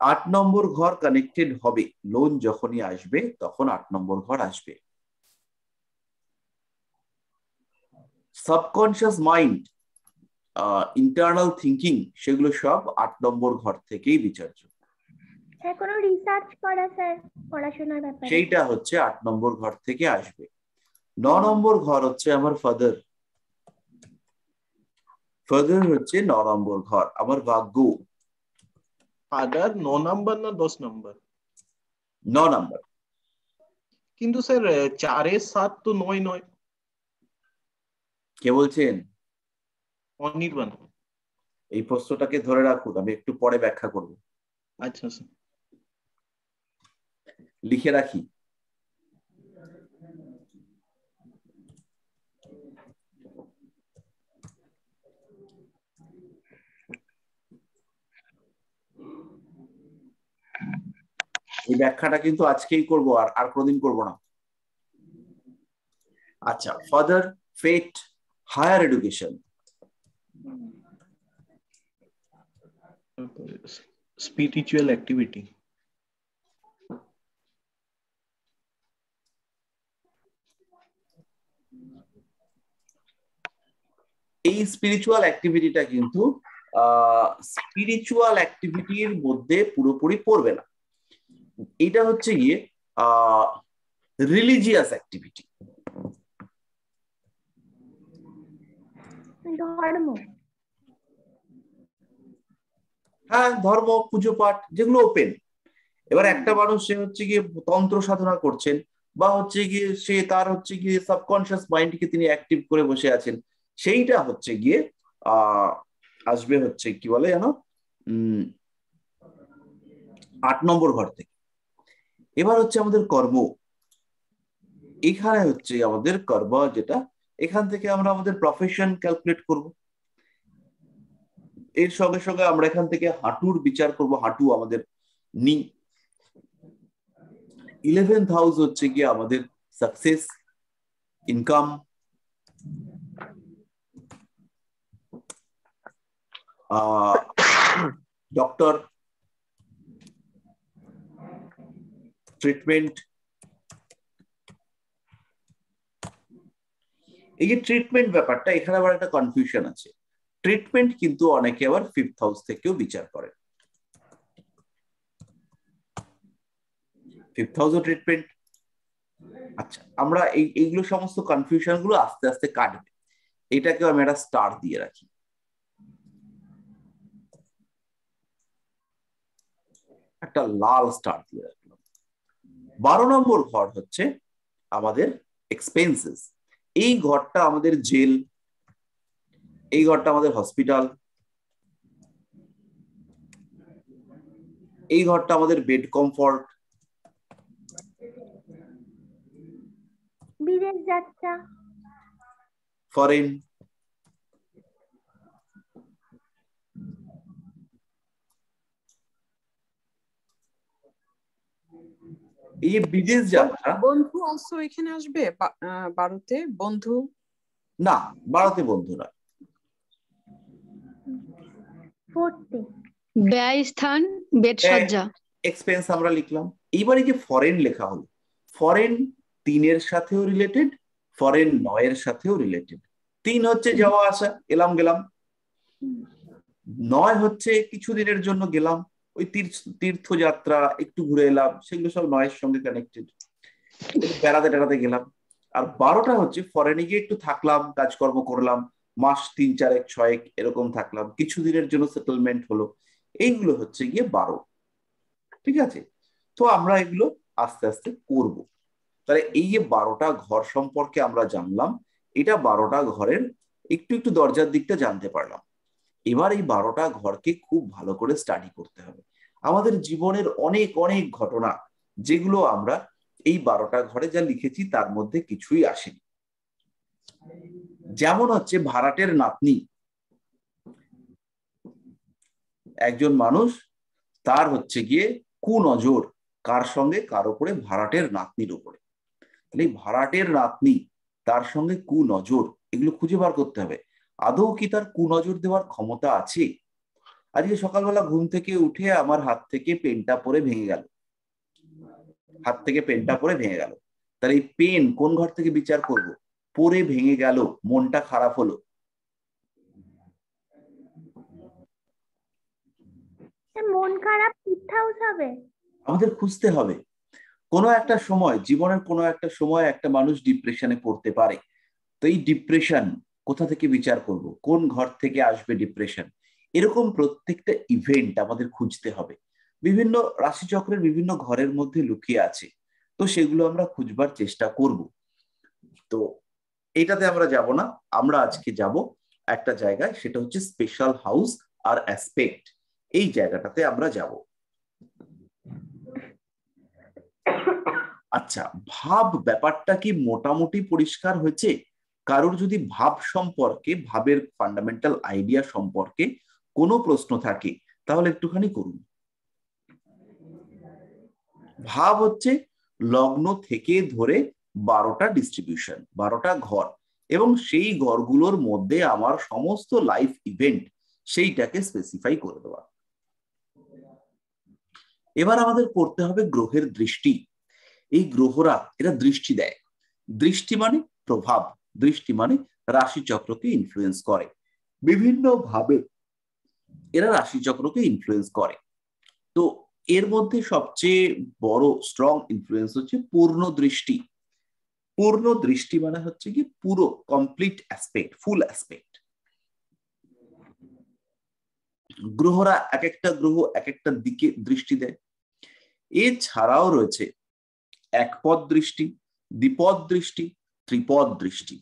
8 নম্বর ঘর কানেক্টেড হবে, লোন যখনই আসবে তখন 8 নম্বর ঘর আসবে। সাবকনশিয়াস মাইন্ড, ইন্টারনাল থিঙ্কিং, সেগুলো সব 8 নম্বর ঘর থেকেই বিচার্য। স্যার কোনো রিসার্চ করা, স্যার পড়াশোনার ব্যাপারে, সেইটা হচ্ছে 8 নম্বর ঘর থেকে আসবে। 9 নম্বর ঘর হচ্ছে আমার ফাদার। ফাদার হচ্ছে 9 নম্বর ঘর, আমার ভাগ্য। ফাদার 9 নাম্বার না 10 নাম্বার? 9 নম্বর। কিন্তু স্যার 4 এর 7 তো 9 নয়। কে বলছেন? অনির্বাণ। এই প্রশ্নটাকে ধরে রাখুন, আমি একটু পরে ব্যাখ্যা করব। আচ্ছা স্যার। লিখে রাখি। এই ব্যাখ্যাটা কিন্তু আজকেই করব, আর কোনোদিন করব না। আচ্ছা, ফাদার, ফেট, হায়ার এডুকেশন, স্পিরিচুয়াল অ্যাক্টিভিটি। এই স্পিরিচুয়াল অ্যাক্টিভিটিটা কিন্তু স্পিরিচুয়াল অ্যাক্টিভিটির মধ্যে পুরোপুরি পড়বে না, এটা হচ্ছে গিয়ে রিলিজিয়াস অ্যাক্টিভিটি। ধর্ম। হ্যাঁ, ধর্ম, পুজো পাঠ, যেগুলো ওপেন। এবার একটা মানুষ সে হচ্ছে গিয়ে তন্ত্র সাধনা করছেন, বা হচ্ছে গিয়ে সে তার হচ্ছে গিয়ে সাবকনশিয়াস মাইন্ডকে তিনি অ্যাক্টিভ করে বসে আছেন, সেইটা হচ্ছে গিয়ে আসবে হচ্ছে কি বলে জানো 8 নম্বর ঘর থেকে। এবার হচ্ছে আমাদের কর্ম, এখানে হচ্ছে আমাদের কর্ম, যেটা এখান থেকে আমরা আমাদের প্রফেশন ক্যালকুলেট করব। এর সঙ্গে সঙ্গে আমরা এখান থেকে হাঁটুর বিচার করব, হাঁটু আমাদের নি। 11th হাউস হচ্ছে গিয়ে আমাদের সাকসেস, ইনকাম, ডক্টর, ট্রিটমেন্ট। এই যে ট্রিটমেন্ট ব্যাপারটা, এখানে আবার একটা কনফিউশন আছে। ট্রিটমেন্ট কিন্তু অনেকে আবার 5th হাউস থেকেও বিচার করে। 5th হাউসও treatment. আচ্ছা, আমরা এইগুলো সমস্ত কনফিউশন গুলো আস্তে আস্তে কাটবে। এটাকেও আমি একটা স্টার দিয়ে রাখি। একটা লাল স্টার দিয়ে রাখলাম। 12 নম্বর ঘর হচ্ছে আমাদের এক্সপেন্সেস। এই ঘরটা আমাদের জেল, এই ঘরটা আমাদের হসপিটাল, এই ঘরটা আমাদের বেড কমফর্ট, যাত্রা, ফরেন, এই বিদেশ যাত্রা। বন্ধু অলসো এখানে আসবে 12তে বন্ধু? না, 12তে বন্ধু না। 4th ব্যয় স্থান, বেদসজ্জা। এক্সপেন্স আমরা লিখলাম। এইবারে যে ফরেন লেখা হলো, ফরেন 3-এর সাথেও রিলেটেড, ফরেন 9-এর সাথেও রিলেটেড। 3 হচ্ছে যাওয়া আসা, এলাম গেলাম। 9 হচ্ছে কিছুদিনের জন্য গেলাম, ওই তীর্থযাত্রা, একটু ঘুরে এলাম, সেগুলো সব 9-এর সঙ্গে কানেক্টেড, বেড়াতে টেড়াতে গেলাম। আর 12টা হচ্ছে ফরেনে গিয়ে একটু থাকলাম, কাজকর্ম করলাম, মাস 3, 4, 6 এরকম থাকলাম, কিছুদিনের জন্য সেটেলমেন্ট হলো, এইগুলো হচ্ছে গিয়ে 12। ঠিক আছে, তো আমরা এগুলো আস্তে আস্তে করব। তাহলে এই যে 12টা ঘর সম্পর্কে আমরা জানলাম, এটা 12টা ঘরের একটু একটু দরজার দিকটা জানতে পারলাম। এবার এই 12টা ঘরকে খুব ভালো করে স্টাডি করতে হবে। আমাদের জীবনের অনেক অনেক ঘটনা, যেগুলো আমরা এই 12টা ঘরে যা লিখেছি তার মধ্যে কিছুই আসেনি। যেমন হচ্ছে ভাড়াটের নাতনি, একজন মানুষ, তার হচ্ছে গিয়ে কুনজর কার সঙ্গে? কার উপরে? ভাড়াটের নাতনির উপরে। তাহলে ভাড়াটের নাতনি, তার সঙ্গে কুনজর, এগুলো খুঁজে বার করতে হবে। আদৌ কি তার কুনজর দেওয়ার ক্ষমতা আছে? আজকে সকালবেলা ঘুম থেকে উঠে আমার হাত থেকে পেনটা পড়ে ভেঙে গেল, হাত থেকে পেনটা পড়ে ভেঙে গেল। তাহলে এই পেন কোন ঘর থেকে বিচার করব? পড়ে ভেঙে গেল, মনটা খারাপ হলো, মন খারাপ ফিফথ হাউস হবে। আমাদের খুঁজতে হবে। কোনো একটা সময়, জীবনের কোনো একটা সময় একটা মানুষ ডিপ্রেশনে পড়তে পারে। তো এই ডিপ্রেশন কোথা থেকে বিচার করব? কোন ঘর থেকে আসবে ডিপ্রেশন? এরকম প্রত্যেকটা ইভেন্ট আমাদের খুঁজতে হবে। বিভিন্ন রাশিচক্রের বিভিন্ন ঘরের মধ্যে লুকিয়ে আছে, তো সেগুলো আমরা খুঁজবার চেষ্টা করব। তো এটাতে আমরা যাব না, আমরা আজকে যাব একটা জায়গায়, সেটা হচ্ছে স্পেশাল হাউস আর অ্যাসপেক্ট। এই জায়গাটাতে আমরা যাব। আচ্ছা, ভাব ব্যাপারটা কি মোটামুটি পরিষ্কার হয়েছে? কারোর যদি ভাব সম্পর্কে, ভাবের ফান্ডামেন্টাল আইডিয়া সম্পর্কে কোনো প্রশ্ন থাকে তাহলে একটুখানি করুন। ভাব হচ্ছে লগ্ন থেকে ধরে 12টা ডিস্ট্রিবিউশন, 12টা ঘর, এবং সেই ঘরগুলোর মধ্যে আমার সমস্ত লাইফ ইভেন্ট, সেইটাকে স্পেসিফাই করে দেওয়া। এবার আমাদের করতে হবে গ্রহের দৃষ্টি। এই গ্রহরা এরা দৃষ্টি দেয়। দৃষ্টি মানে প্রভাব, দৃষ্টি মানে রাশিচক্রকে ইনফ্লুয়েন্স করে বিভিন্ন ভাবে, এরা রাশিচক্রকে ইনফ্লুয়েন্স করে। তো এর মধ্যে সবচেয়ে বড় স্ট্রং ইনফ্লুয়েন্স হচ্ছে পূর্ণ দৃষ্টি। পূর্ণ দৃষ্টি মানে হচ্ছে কি পুরো, কমপ্লিট অ্যাসপেক্ট, ফুল অ্যাসপেক্ট। গ্রহরা এক একটা গ্রহ এক একটা দিকে দৃষ্টি দেয়। এছাড়াও রয়েছে একপদ দৃষ্টি, দ্বিপদ দৃষ্টি, ত্রিপদ দৃষ্টি।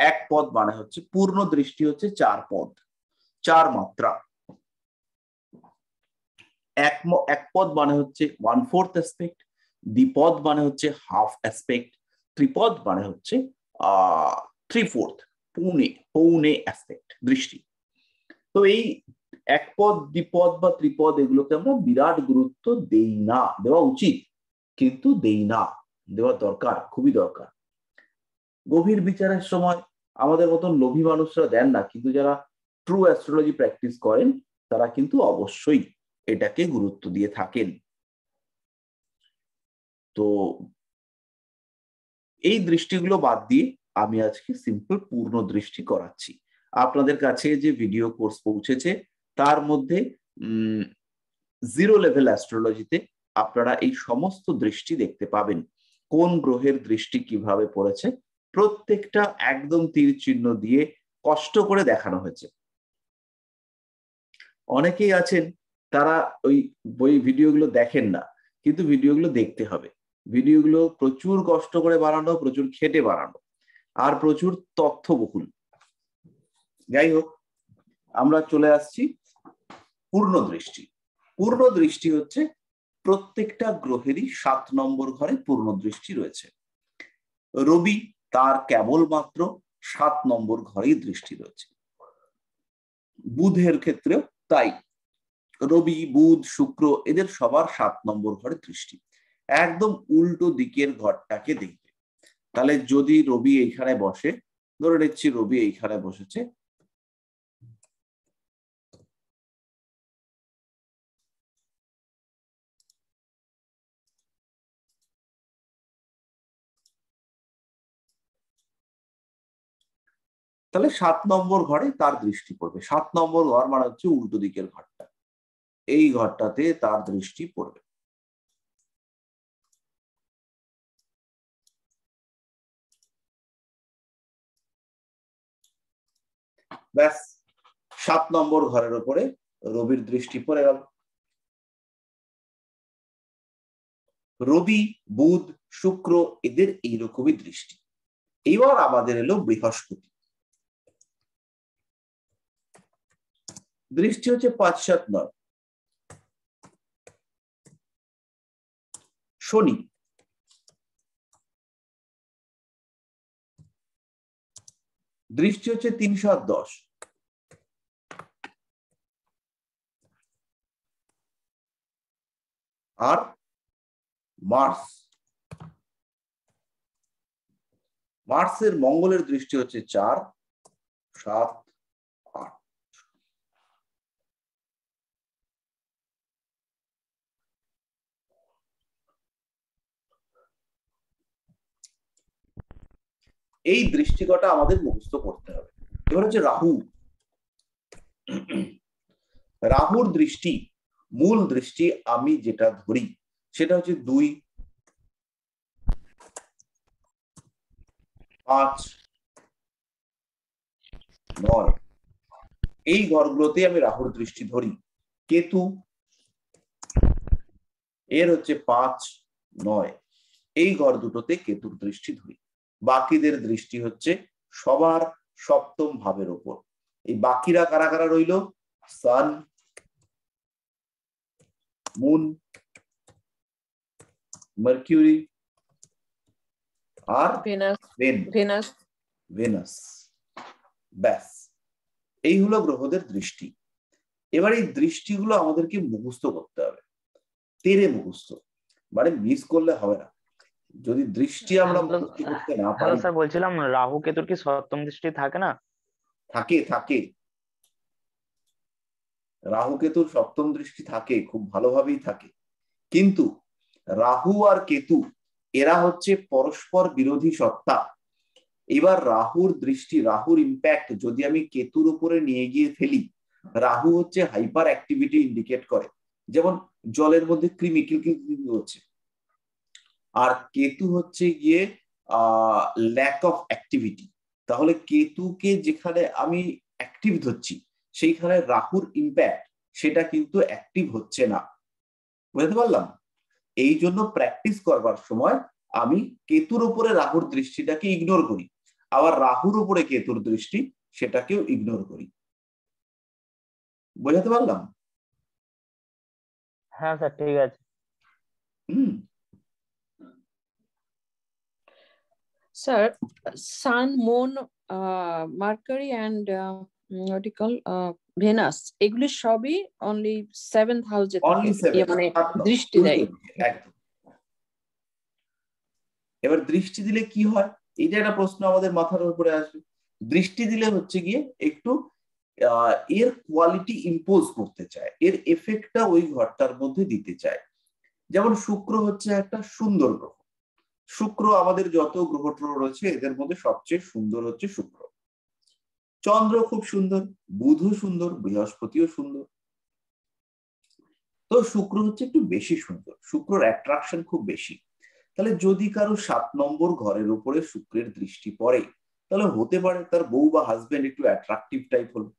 এক পদ মানে হচ্ছে পূর্ণ দৃষ্টি হচ্ছে 4 পদ, 4 মাত্রা। এক পদ মানে হচ্ছে 1/4 অ্যাসপেক্ট, দ্বিপদ মানে হচ্ছে হাফ অ্যাসপেক্ট, ত্রিপদ মানে হচ্ছে 3/4, পৌনে অ্যাসপেক্ট দৃষ্টি। তো এই এক পদ, দ্বিপদ বা ত্রিপদ, এগুলোকে আমরা বিরাট গুরুত্ব দেই না, দেওয়া উচিত কিন্তু দেই না, দেওয়া দরকার, খুবই দরকার। গভীর বিচারের সময় আমাদের মতন লোভী মানুষরা দেন না, কিন্তু যারা ট্রু অ্যাস্ট্রোলজি প্র্যাকটিস করেন তারা কিন্তু অবশ্যই এটাকে গুরুত্ব দিয়ে থাকেন। তো এই দৃষ্টিগুলো বাদ দিয়ে আমি আজকে সিম্পল পূর্ণ দৃষ্টি করাচ্ছি। আপনাদের কাছে যে ভিডিও কোর্স পৌঁছেছে তার মধ্যে 0 লেভেল অ্যাস্ট্রোলজিতে আপনারা এই সমস্ত দৃষ্টি দেখতে পাবেন। কোন গ্রহের দৃষ্টি কিভাবে পড়েছে প্রত্যেকটা একদম তীর চিহ্ন দিয়ে কষ্ট করে দেখানো হয়েছে। অনেকেই আছেন তারা ওই বই ভিডিওগুলো দেখেন না, কিন্তু ভিডিওগুলো দেখতে হবে। ভিডিওগুলো প্রচুর কষ্ট করে বানানো, প্রচুর খেটে বানানো, আর প্রচুর তথ্যবহুল। যাই হোক, আমরা চলে আসছি পূর্ণ দৃষ্টি। পূর্ণ দৃষ্টি হচ্ছে প্রত্যেকটা গ্রহেরই 7 নম্বর ঘরে পূর্ণ দৃষ্টি রয়েছে। রবি তার কেবলমাত্র 7 নম্বর ঘরেই দৃষ্টি রয়েছে। বুধের ক্ষেত্রেও তাই, রবি, বুধ, শুক্র এদের সবার 7 নম্বর ঘরে দৃষ্টি। একদম উল্টো দিকের ঘরটাকে দেখবে। তাহলে যদি রবি এইখানে বসে, ধরে নিচ্ছি রবি এইখানে বসেছে, তাহলে 7 নম্বর ঘরে তার দৃষ্টি পড়বে। 7 নম্বর ঘর মানে হচ্ছে উল্টো দিকের ঘরটা, এই ঘরটাতে তার দৃষ্টি পড়বে। ব্যাস, 7 নম্বর ঘরের উপরে রবির দৃষ্টি পড়ে গেল। রবি, বুধ, শুক্র এদের এইরকমই দৃষ্টি। এবার আমাদের এলো বৃহস্পতি। দৃষ্টি হচ্ছে 5, 7, 9। শনি, দৃষ্টি হচ্ছে 3, 7, 10। আর মার্স, মার্সের মঙ্গলের দৃষ্টি হচ্ছে 4, 7, 8। এই দৃষ্টিকটা আমাদের মুখস্থ করতে হবে। এবার হচ্ছে রাহু। রাহুর দৃষ্টি, মূল দৃষ্টি আমি যেটা ধরি সেটা হচ্ছে 2, 5, 9 এই ঘরগুলোতে আমি রাহুর দৃষ্টি ধরি। কেতু এর হচ্ছে 5, 9 এই ঘর দুটোতে কেতুর দৃষ্টি ধরি। বাকিদের দৃষ্টি হচ্ছে সবার 7ম ভাবের উপর। এই বাকিরা কারা কারা রইল? সান, মুন, মার্কিউরি আর ভেনাস। ব্যাস, এই হলো গ্রহদের দৃষ্টি। এবার এই দৃষ্টিগুলো আমাদেরকে মুখস্থ করতে হবে, তেরে মুখস্থ, মানে মিস করলে হবে না। যদি দৃষ্টি আমরা মুখস্থ করতে না পারি। স্যার বলছিলাম রাহু কেতুর কি 7ম দৃষ্টি থাকে না? থাকে, রাহু কেতুর 7ম দৃষ্টি থাকে, খুব ভালোভাবেই থাকে। কিন্তু রাহু আর কেতু এরা হচ্ছে পরস্পর বিরোধী সত্তা। এবার রাহুর দৃষ্টি, রাহুর ইম্প্যাক্ট যদি আমি কেতুর উপরে নিয়ে গিয়ে ফেলি, রাহু হচ্ছে হাইপার অ্যাক্টিভিটি ইন্ডিকেট করে, যেমন জলের মধ্যে কৃমি কিলকিল হচ্ছে, আর কেতু হচ্ছে গিয়ে ল্যাক অফ অ্যাক্টিভিটি। তাহলে কেতুকে যেখানে আমি অ্যাক্টিভ ধরছি সেইখানে রাহুর ইম্প্যাক্ট সেটা কিন্তু অ্যাক্টিভ হচ্ছে না। বুঝতে পারলাম? এই জন্য প্র্যাকটিস করবার সময় আমি কেতুর উপরে রাহুর দৃষ্টিটাকে ইগনোর করি, আবার রাহুর উপরে কেতুর দৃষ্টি সেটাকেও ইগনোর করি। বোঝাতে পারলাম? হ্যাঁ স্যার, ঠিক আছে। Sir, Sun, Moon, Mercury and what you call Venus, এগুলি সবই only 7th house মানে দৃষ্টি দেয়। একদম। এবার দৃষ্টি দিলে কি হয়, এটা একটা প্রশ্ন আমাদের মাথার উপরে আসবে। দৃষ্টি দিলে হচ্ছে গিয়ে একটু এর কোয়ালিটি ইম্পোজ করতে চায়, এর এফেক্টটা ওই ঘরটার মধ্যে দিতে চায়। যেমন শুক্র হচ্ছে একটা সুন্দর গ্রহ। শুক্র আমাদের যত গ্রহ রয়েছে এদের মধ্যে সবচেয়ে সুন্দর হচ্ছে শুক্র। চন্দ্র খুব সুন্দর, বুধও সুন্দর, বৃহস্পতিও সুন্দর। তো শুক্র হচ্ছে একটু বেশি সুন্দর, শুক্রর অ্যাট্রাকশন খুব বেশি। তাহলে যদি কারো 7 নম্বর ঘরের উপরে শুক্রের দৃষ্টি পড়ে, তাহলে হতে পারে তার বউ বা হাজবেন্ড একটু অ্যাট্রাকটিভ টাইপ হলো।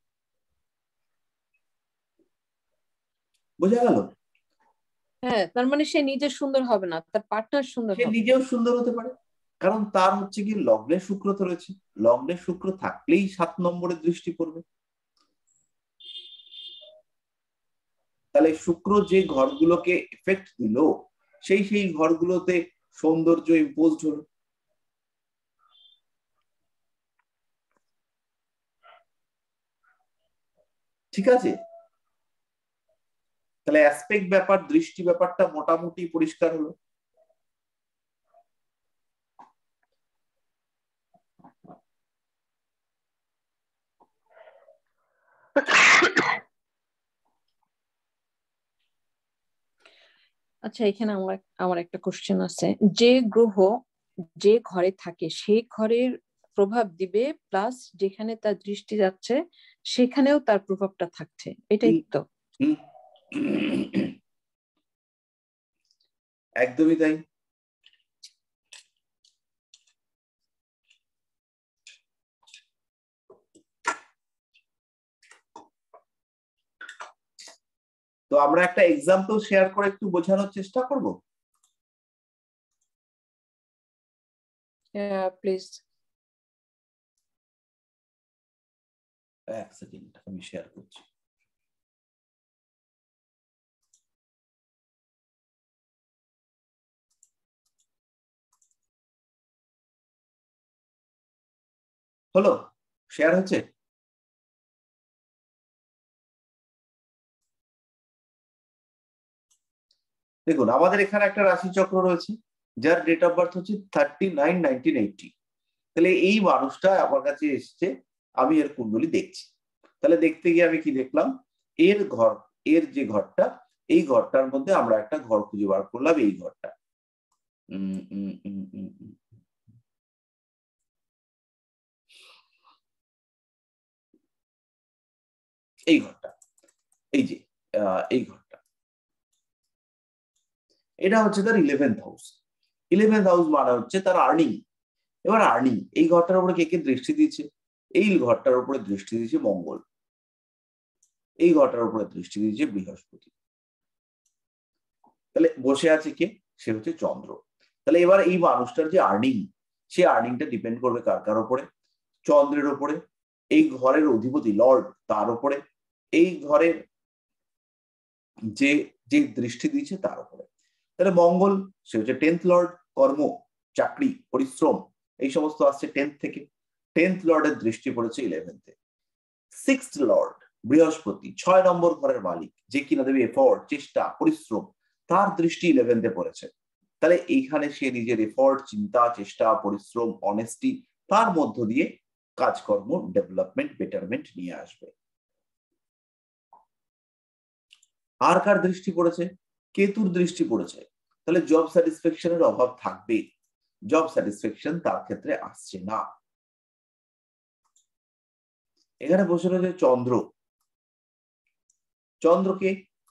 বোঝা গেল? হ্যাঁ, তার মানে সে নিজে সুন্দর হবে না, তার পার্টনার সুন্দর সে হবে। নিজেও সুন্দর হতে পারে, কারণ তার হচ্ছে কি লগ্নে শুক্র তো রয়েছে, লগ্নে শুক্র থাকলেই 7 নম্বরের দৃষ্টি পড়বে। তাহলে শুক্র যে ঘরগুলোকে এফেক্ট দিল সেই ঘরগুলোতে সৌন্দর্য ইম্পোজড হলো। ঠিক আছে, তাহলে অ্যাসপেক্ট ব্যাপার, দৃষ্টি ব্যাপারটা মোটামুটি পরিষ্কার হলো। আচ্ছা, এখানে আমার একটা কোশ্চেন আছে। যে গ্রহ যে ঘরে থাকে সেই ঘরের প্রভাব দিবে, প্লাস যেখানে তার দৃষ্টি যাচ্ছে সেখানেও তার প্রভাবটা থাকছে, এটাই তো? একদমই তাই। তো আমরা একটা এক্সাম্পল শেয়ার করে একটু বোঝানোর চেষ্টা করব। প্লিজ। এক সেকেন্ড, আমি শেয়ার করছি। হলো, শেয়ার হচ্ছে? দেখুন, আমাদের এখানে একটা রাশি চক্র রয়েছে যার ডেট অফ বার্থ হচ্ছে 39/1980। তাহলে এই মানুষটা আমার কাছে এসছে, আমি এর কুণ্ডলী দেখছি। তাহলে দেখতে গিয়ে আমি কি দেখলাম, এর ঘর, এর যে ঘরটা, এই ঘরটার মধ্যে আমরা একটা ঘর খুঁজে বার করলাম, এই ঘরটা। এই ঘরটা, এই যে এই ঘরটা, এটা হচ্ছে তার 11th হাউস। 11th হাউস মানে হচ্ছে তার আর্নিং। এবার আর্নিং, এই ঘরটার উপরে কে কে দৃষ্টি দিচ্ছে? এই ঘরটার উপরে দৃষ্টি দিচ্ছে মঙ্গল, এই ঘরটার উপরে দৃষ্টি দিচ্ছে বৃহস্পতি। তাহলে বসে আছে কে? সে হচ্ছে চন্দ্র। তাহলে এবার এই মানুষটার যে আর্নিং, সে আর্নিংটা ডিপেন্ড করবে কার কার উপরে? চন্দ্রের উপরে। এই ঘরের অধিপতি লর্ড তার উপরে, এই ঘরের যে যে দৃষ্টি দিচ্ছে তার উপরে। তাহলে মঙ্গল, সে হচ্ছে 10th লর্ড, কর্ম, চাকরি, পরিশ্রম এই সমস্ত আসছে 10th থেকে। 10th লর্ডের দৃষ্টি পড়েছে 11th-এ। 6th লর্ড বৃহস্পতি, 6 নম্বর ঘরের মালিক, যে কিনা দেবে এফোর্ট, চেষ্টা, পরিশ্রম, তার দৃষ্টি 11th-এ পড়েছে। তাহলে এইখানে সে নিজের এফোর্ট, চিন্তা, চেষ্টা, পরিশ্রম, অনেস্টি, তার মধ্য দিয়ে কাজকর্ম, ডেভেলপমেন্ট, বেটারমেন্ট নিয়ে আসবে। আর কার দৃষ্টি পড়েছে? কেতুর দৃষ্টি পড়েছে। তাহলে জব স্যাটিসফ্যাকশনের অভাব থাকবে, জব স্যাটিসফ্যাকশন তার ক্ষেত্রে আসছে না। এখানে বসে রয়েছে চন্দ্র। চন্দ্রকে,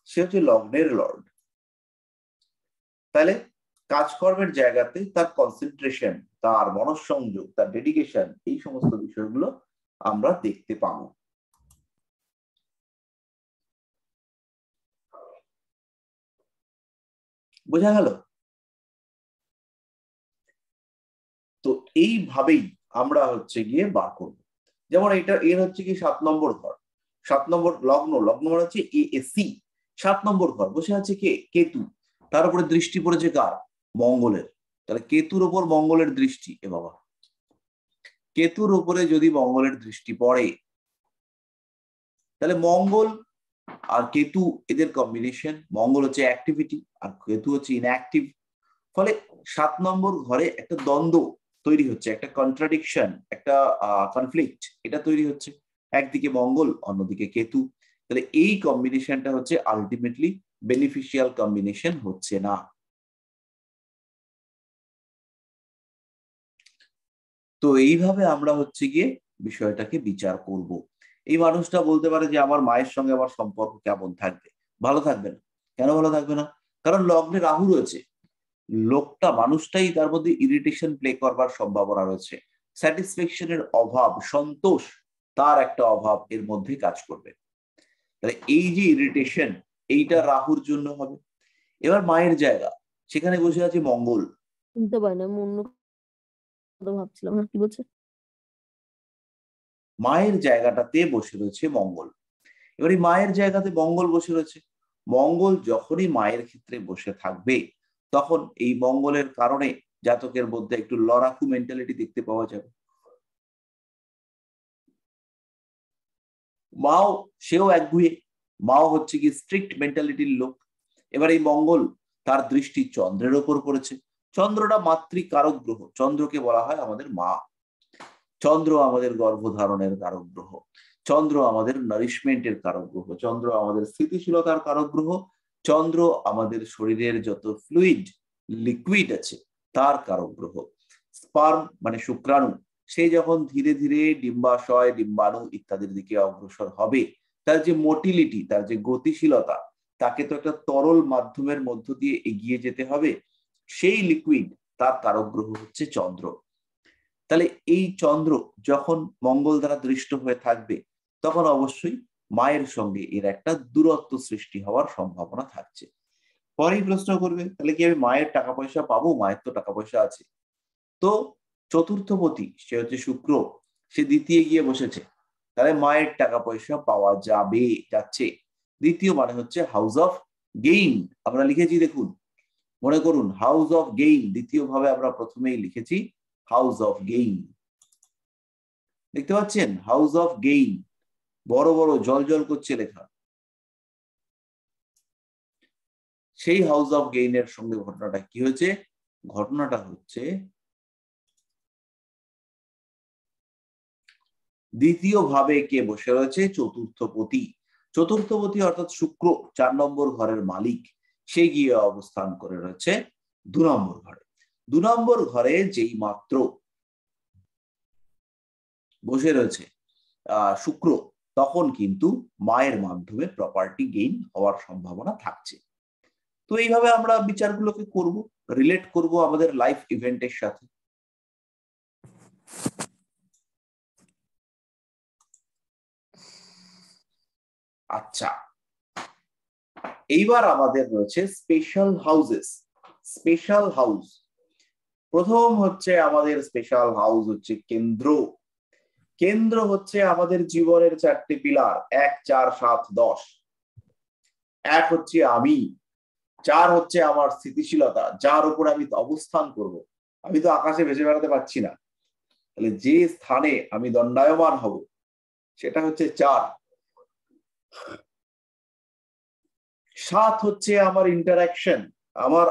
সে হচ্ছে লগ্নের লর্ড। তাহলে কাজকর্মের জায়গাতে তার কনসেন্ট্রেশন, তার মনঃসংযোগ, তার ডেডিকেশন, এই সমস্ত বিষয়গুলো আমরা দেখতে পাবো। বোঝা গেল? তো এইভাবেই আমরা হচ্ছে গিয়ে বার করবো। যেমন এটা, এর হচ্ছে কি 7 নম্বর ঘর, 7 নম্বর লগ্ন, লগ্ন মানে হচ্ছে এএসি। 7 নম্বর ঘর বসে আছে কে? কেতু। তার উপরে দৃষ্টি পড়েছে কার? মঙ্গলের। তাহলে কেতুর উপর মঙ্গলের দৃষ্টি, এ বাবা, কেতুর উপরে যদি মঙ্গলের দৃষ্টি পড়ে, তাহলে মঙ্গল আর কেতু এদের কম্বিনেশন, মঙ্গল হচ্ছে অ্যাক্টিভিটি আর কেতু হচ্ছে ইনঅ্যাক্টিভ। ফলে 7 নম্বর ঘরে একটা দ্বন্দ্ব তৈরি হচ্ছে, একটা কন্ট্রাডিকশন, একটা কনফ্লিক্ট এটা তৈরি হচ্ছে। একদিকে মঙ্গল, অন্যদিকে কেতু। তাহলে এই কম্বিনেশনটা হচ্ছে আলটিমেটলি বেনিফিশিয়াল কম্বিনেশন হচ্ছে না। তো এইভাবে আমরা হচ্ছে গিয়ে বিষয়টাকে বিচার করব। এই মানুষটা বলতে পারে যে আমার মায়ের সঙ্গে আমার সম্পর্ক কেমন থাকবে? ভালো থাকবে না। কেন ভালো থাকবে না? কারণ লগ্নে রাহু রয়েছে। লোকটা, মানুষটাই তার মধ্যে ইরিটেশন প্লে করবার সম্ভাবনা রয়েছে। স্যাটিসফ্যাকশনের অভাব, সন্তোষ, তার একটা অভাব এর মধ্যে কাজ করবে। তাহলে এই যে ইরিটেশন, এইটা রাহুর জন্য হবে। এবার মায়ের জায়গা, সেখানে বসে আছে মঙ্গল। শুনতে পাই না, আমি অন্য কথা ভাবছিলাম। না, কি বলছে? মায়ের জায়গাটাতে বসে রয়েছে মঙ্গল। এবার এই মায়ের জায়গাতে মঙ্গল বসে রয়েছে। মঙ্গল যখনই মায়ের ক্ষেত্রে বসে থাকবে, তখন এই মঙ্গলের কারণে জাতকের মধ্যে একটু লড়াকু মেন্টালিটি দেখতে পাওয়া যাবে। মাও সেও একগুঁয়ে, মাও হচ্ছে কি স্ট্রিক্ট মেন্টালিটির লোক। এবার এই মঙ্গল তার দৃষ্টি চন্দ্রের ওপর পড়েছে। চন্দ্রটা মাতৃকারক গ্রহ, চন্দ্রকে বলা হয় আমাদের মা। চন্দ্র আমাদের গর্ভধারণের কারক গ্রহ, চন্দ্র আমাদের নারিশমেন্টের কারক গ্রহ, চন্দ্র আমাদের স্থিতিশীলতার কারক গ্রহ, চন্দ্র আমাদের শরীরের যত ফ্লুইড লিকুইড আছে তার কারক গ্রহ। স্পার্ম মানে শুক্রাণু, সে যখন ধীরে ধীরে ডিম্বাশয়, ডিম্বাণু ইত্যাদির দিকে অগ্রসর হবে, তার যে মোটিলিটি, তার যে গতিশীলতা, তাকে তো একটা তরল মাধ্যমের মধ্য দিয়ে এগিয়ে যেতে হবে। সেই লিকুইড তার কারক গ্রহ হচ্ছে চন্দ্র। তাহলে এই চন্দ্র যখন মঙ্গল দ্বারা দৃষ্ট হয়ে থাকবে, তখন অবশ্যই মায়ের সঙ্গে এর একটা দূরত্ব সৃষ্টি হওয়ার সম্ভাবনা থাকছে। পরেই প্রশ্ন করবে, তাহলে কি আমি মায়ের টাকা পয়সা পাবো? মায়ের তো টাকা পয়সা আছে। তো চতুর্থপতি সে হচ্ছে শুক্র, সে দ্বিতীয় গিয়ে বসেছে, তাহলে মায়ের টাকা পয়সা পাওয়া যাবে, যাচ্ছে। দ্বিতীয় মানে হচ্ছে হাউস অফ গেইন, আমরা লিখেছি দেখুন, মনে করুন হাউস অফ গেইন, দ্বিতীয় ভাবে আমরা প্রথমেই লিখেছি হাউস অফ গেইন। দেখতে পাচ্ছেন হাউস অফ গেইন, বড় বড় জল জল করছে লেখা। সেই হাউস অফ গেইনের সঙ্গে ঘটনাটা কি হয়েছে? ঘটনাটা হচ্ছে দ্বিতীয় ভাবে কে বসে রয়েছে? চতুর্থপতি। চতুর্থপতি অর্থাৎ শুক্র, 4 নম্বর ঘরের মালিক, সে গিয়ে অবস্থান করে রয়েছে 2 নম্বর ঘরে। 2 নম্বর ঘরে যেই মাত্র বসে রয়েছে শুক্র, তখন কিন্তু মায়ের মাধ্যমে প্রপার্টি গেইন হওয়ার সম্ভাবনা থাকছে। তো এইভাবে আমরা বিচারগুলোকে করব, রিলেট করব আমাদের লাইফ ইভেন্টের সাথে। আচ্ছা, এইবার আমাদের রয়েছে স্পেশাল হাউসেস। স্পেশাল হাউস, প্রথম হচ্ছে আমাদের স্পেশাল হাউস হচ্ছে কেন্দ্র। কেন্দ্র হচ্ছে আমাদের জীবনের 4টে পিলার, 1, 4, 7, 10। 1 হচ্ছে আমি, 4 হচ্ছে আমার স্থিতিশীলতা, যার উপর আমি অবস্থান করব। আমি তো আকাশে ভেসে বেড়াতে পারছি না, তাহলে যে স্থানে আমি দণ্ডায়মান হব সেটা হচ্ছে 4। 7 হচ্ছে আমার ইন্টারাকশন, আমার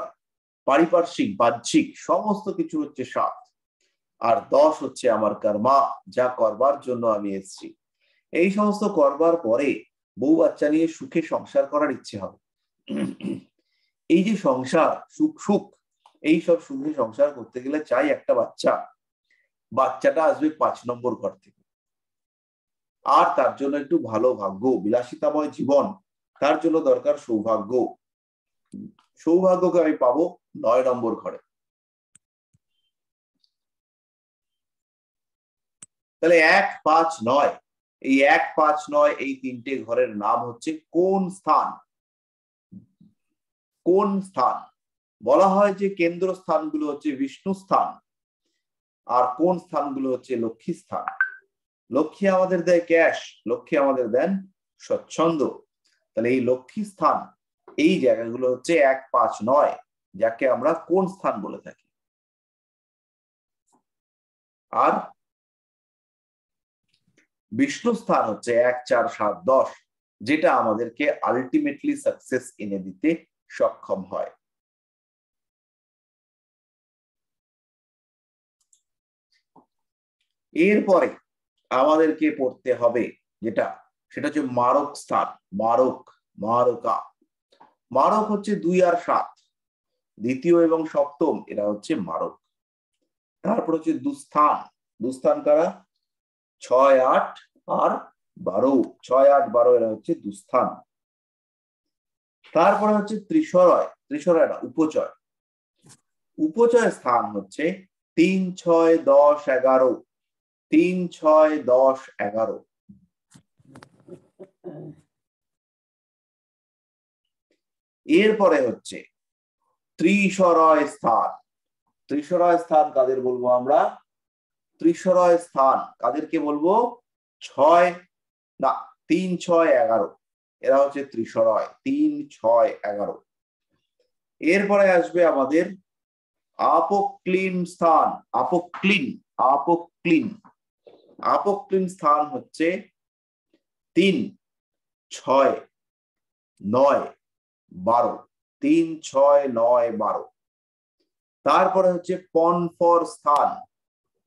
পারিপার্শ্বিক বাহ্যিক সমস্ত কিছু হচ্ছে 7। আর 10 হচ্ছে আমার কর্মা, যা করবার জন্য আমি এসেছি। এই সমস্ত করবার পরে বউ বাচ্চা নিয়ে সুখে সংসার করার ইচ্ছে হবে। এই যে সংসার, সুখ সুখ, এই সব সুখে সংসার করতে গেলে চাই একটা বাচ্চা। বাচ্চাটা আসবে 5 নম্বর ঘর থেকে। আর তার জন্য একটু ভালো ভাগ্য, বিলাসিতাময় জীবন, তার জন্য দরকার সৌভাগ্য। সৌভাগ্যকে আমি পাবো 9 নম্বর ঘরে। তাহলে 1, 5, 9, এই 1, 5, 9 এই 3টে ঘরের নাম হচ্ছে কোন স্থান? কোন স্থান বলা হয় যে কেন্দ্র স্থানগুলো হচ্ছে বিষ্ণু স্থান, আর কোন স্থানগুলো হচ্ছে লক্ষ্মী স্থান। লক্ষ্মী আমাদের দেয় ক্যাশ, লক্ষ্মী আমাদের দেন স্বচ্ছন্দ। তাহলে এই লক্ষ্মী স্থান, এই জায়গাগুলো হচ্ছে 1, 5, 9, যাকে আমরা কোন স্থান বলে থাকি। আর বিষ্ণু স্থান হচ্ছে 1, 4, 7, 10, যেটা আমাদেরকে আলটিমেটলি সাকসেস এনে দিতে সক্ষম হয়। এরপরে আমাদেরকে পড়তে হবে যেটা, সেটা হচ্ছে মারক স্থান। মারক, মারকা। মারক হচ্ছে 2 আর 7, দ্বিতীয় এবং সপ্তম, এরা হচ্ছে মারক। তারপর হচ্ছে দুস্থান। দুস্থান কারা? 6, 8 আর 12। 6, 8, 12 এরা হচ্ছে দুস্থান। তারপরে হচ্ছে ত্রিশরয়। ত্রিশরয় না, উপচয়। উপচয় স্থান হচ্ছে 3, 6, 10, 11। 3, 6, 10, 11। এরপরে হচ্ছে ত্রিশরয় স্থান। ত্রিশরয় স্থান কাদের বলবো আমরা? ত্রিশরয় স্থান কাদেরকে বলবো? 6 না, 3, 6, 11, এরা হচ্ছে ত্রিশরয়। 3, 6, 11। এরপরে আসবে আমাদের আপোক্লিন স্থান। আপোক্লিন, আপোক্লিন। আপোক্লিন স্থান হচ্ছে 3, 6, 9, 12, 3, 6, 9, 12। তারপরে হচ্ছে পন ফর স্থান,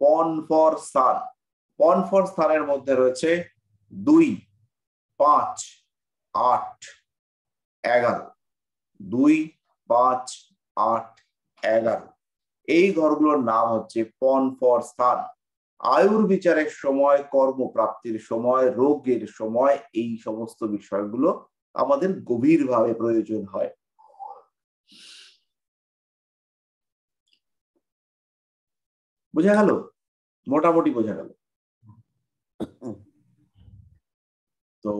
পন ফর স্থান, পন ফর স্থানের মধ্যে রয়েছে 2, 5, 8, 11, 2, 5, 8, 11। এই ঘরগুলোর নাম হচ্ছে পন ফর স্থান। আয়ুর বিচারের সময়, কর্মপ্রাপ্তির সময়, রোগের সময় এই সমস্ত বিষয়গুলো আমাদের গভীরভাবে প্রয়োজন হয়। বোঝা গেল? মোটামুটি বোঝা গেল। তো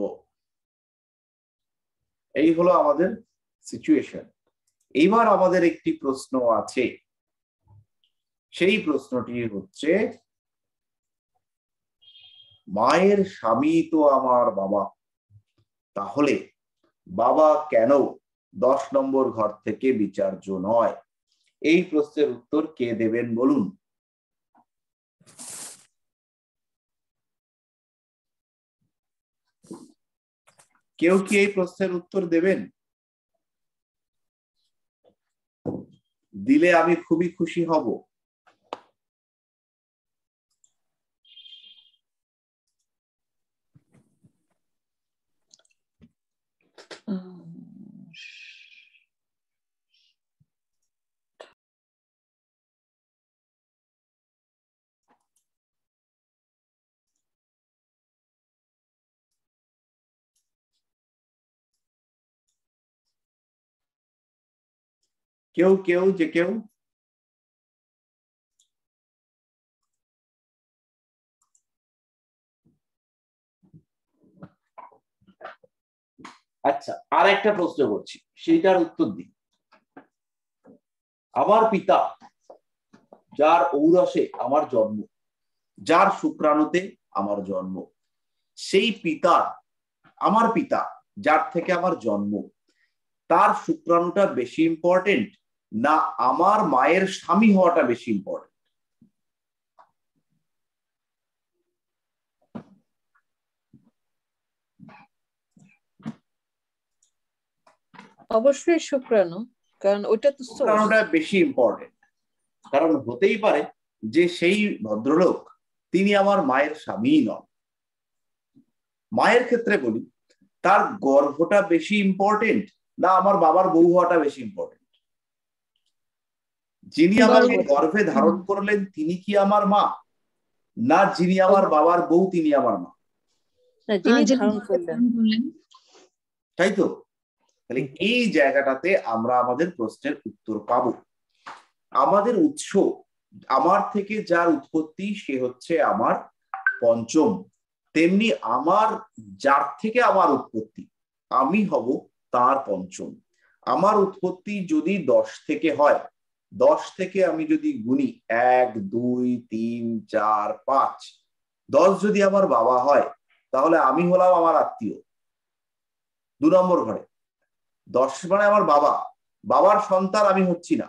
এই হলো আমাদের সিচুয়েশন। এইবার আমাদের একটি প্রশ্ন আছে, সেই প্রশ্নটি হচ্ছে মায়ের স্বামী তো আমার বাবা, তাহলে বাবা কেন 10 নম্বর ঘর থেকে বিচার্য নয়? এই প্রশ্নের উত্তর কে দেবেন বলুন? কেউ কি এই প্রশ্নের উত্তর দেবেন? দিলে আমি খুবই খুশি হব। কেউ কেউ যে কেউ? আচ্ছা, আর একটা প্রশ্ন করছি, সেইটার উত্তর দিন। আমার পিতা যার ঔরসে আমার জন্ম, যার শুক্রাণুতে আমার জন্ম, সেই পিতার, আমার পিতা যার থেকে আমার জন্ম, তার শুক্রাণুটা বেশি ইম্পর্টেন্ট না আমার মায়ের স্বামী হওয়াটা বেশি ইম্পর্টেন্ট? অবশ্যই শুক্রাণু, কারণ ওইটা তো শুক্রাণুটা বেশি ইম্পর্টেন্ট। কারণ হতেই পারে যে সেই ভদ্রলোক তিনি আমার মায়ের স্বামী নন। মায়ের ক্ষেত্রে বলি, তার গর্ভটা বেশি ইম্পর্টেন্ট না আমার বাবার বউ হওয়াটা বেশি ইম্পর্টেন্ট? যিনি আমাকে গর্ভে ধারণ করলেন তিনি কি আমার মা, না যিনি আমার বাবার বউ তিনি আমার মা? যিনি ধারণ করলেন। তাই তো? তাহলে এই জায়গাটাতে আমরা আমাদের প্রশ্নের উত্তর পাবো। আমাদের উৎস, আমার থেকে যার উৎপত্তি সে হচ্ছে আমার পঞ্চম, তেমনি আমার যার থেকে আমার উৎপত্তি আমি হব তার পঞ্চম। আমার উৎপত্তি যদি 10 থেকে হয়, 10 থেকে আমি যদি গুনি 1, 2, 3, 4, 5, 10 যদি আমার বাবা হয়, তাহলে আমি হলাম আমার আত্মীয় 2 নম্বর ঘরে। 10 মানে আমার বাবা, বাবার সন্তান আমি হচ্ছি না,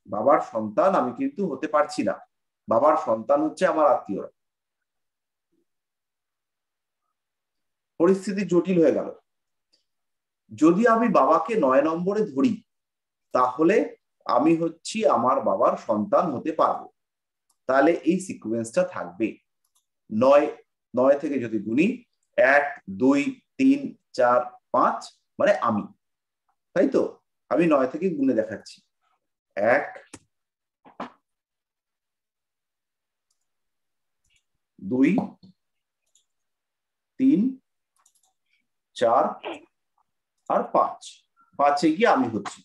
বাবার সন্তান আমি কিন্তু হতে পারছি না, বাবার সন্তান হচ্ছে আমার আত্মীয়রা। পরিস্থিতি জটিল হয়ে গেল। যদি আমি বাবাকে 9 নম্বরে ধরি, তাহলে আমি হচ্ছি আমার বাবার সন্তান হতে পারবো। তাহলে এই সিকোয়েন্সটা থাকবে। 9 থেকে যদি গুনি 1, 2, 3, 4, 5 মানে আমি, তাই তো? আমি 9 থেকে গুনে দেখাচ্ছি। 1, 2, 3, 4 আর 5, 5-এ গিয়ে আমি হচ্ছি।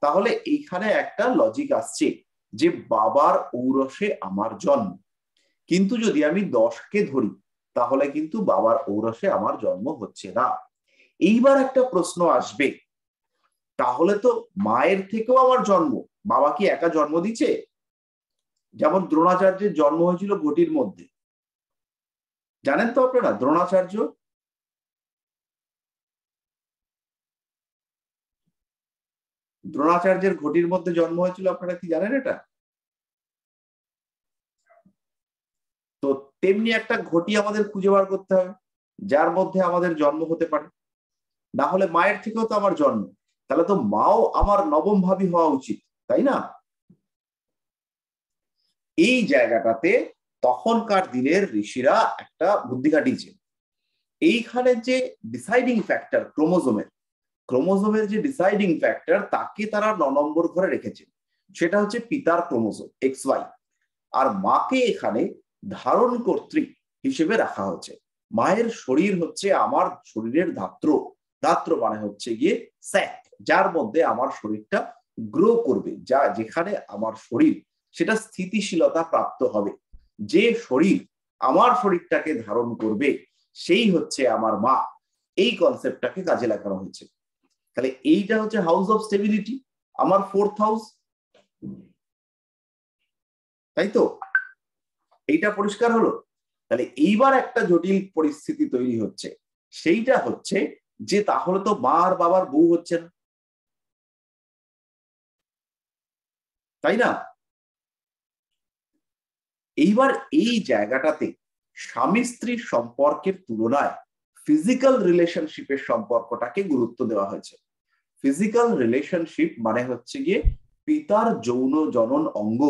তাহলে এইখানে একটা লজিক আসছে যে বাবার ঔরসে আমার জন্ম। কিন্তু যদি আমি 10কে ধরি, তাহলে কিন্তু বাবার ঔরসে আমার জন্ম হচ্ছে না। এইবার একটা প্রশ্ন আসবে, তাহলে তো মায়ের থেকেও আমার জন্ম, বাবা কি একা জন্ম দিচ্ছে? যেমন দ্রোণাচার্যের জন্ম হয়েছিল ঘটির মধ্যে, জানেন তো আপনারা? দ্রোণাচার্যের ঘটির মধ্যে জন্ম হয়েছিল, আপনারা কি জানেন এটা? তো তেমনি একটা ঘটি আমাদের খুঁজে বার করতে হবে যার মধ্যে আমাদের জন্ম হতে পারে, না হলে মায়ের থেকেও তো আমার জন্ম, তাহলে তো মাও আমার নবম ভাবী হওয়া উচিত, তাই না? এই জায়গাটাতে তখনকার দিনের ঋষিরা একটা বুদ্ধি খাটিয়েছে। এইখানে যে ডিসাইডিং ফ্যাক্টর ক্রোমোজোমের যে ডিসাইডিং ফ্যাক্টর তাকে তারা 9 নম্বর ঘরে রেখেছে, সেটা হচ্ছে পিতার ক্রোমোজোম XY, আর মাকে এখানে ধারণ কর্ত্রী হিসেবে রাখা হচ্ছে। মায়ের শরীর হচ্ছে আমার শরীরের ধাত্র মানে হচ্ছে গিয়ে স্যাক, যার মধ্যে আমার শরীরটা গ্রো করবে, যেখানে আমার শরীর সেটা স্থিতিশীলতা প্রাপ্ত হবে। যে শরীর আমার শরীরটাকে ধারণ করবে সেই হচ্ছে আমার মা। এই কনসেপ্টটাকে কাজে লাগানো হয়েছে। তাহলে এইটা হচ্ছে হাউস অফ স্টেবিলিটি, আমার 4th হাউস, তাই তো? এইটা পরিষ্কার হলো। তাহলে এইবার একটা জটিল পরিস্থিতি তৈরি হচ্ছে, সেইটা হচ্ছে যে তাহলে তো মা আর বাবার বউ হচ্ছে না, তাই না? এইবার এই জায়গাটাতে স্বামী স্ত্রীর সম্পর্কের তুলনায় ফিজিক্যাল রিলেশনশিপের সম্পর্কটাকে গুরুত্ব দেওয়া হয়েছে। ফিজিক্যাল রিলেশনশিপ মানে হচ্ছে গিয়ে পিতার যৌন জনন অঙ্গ,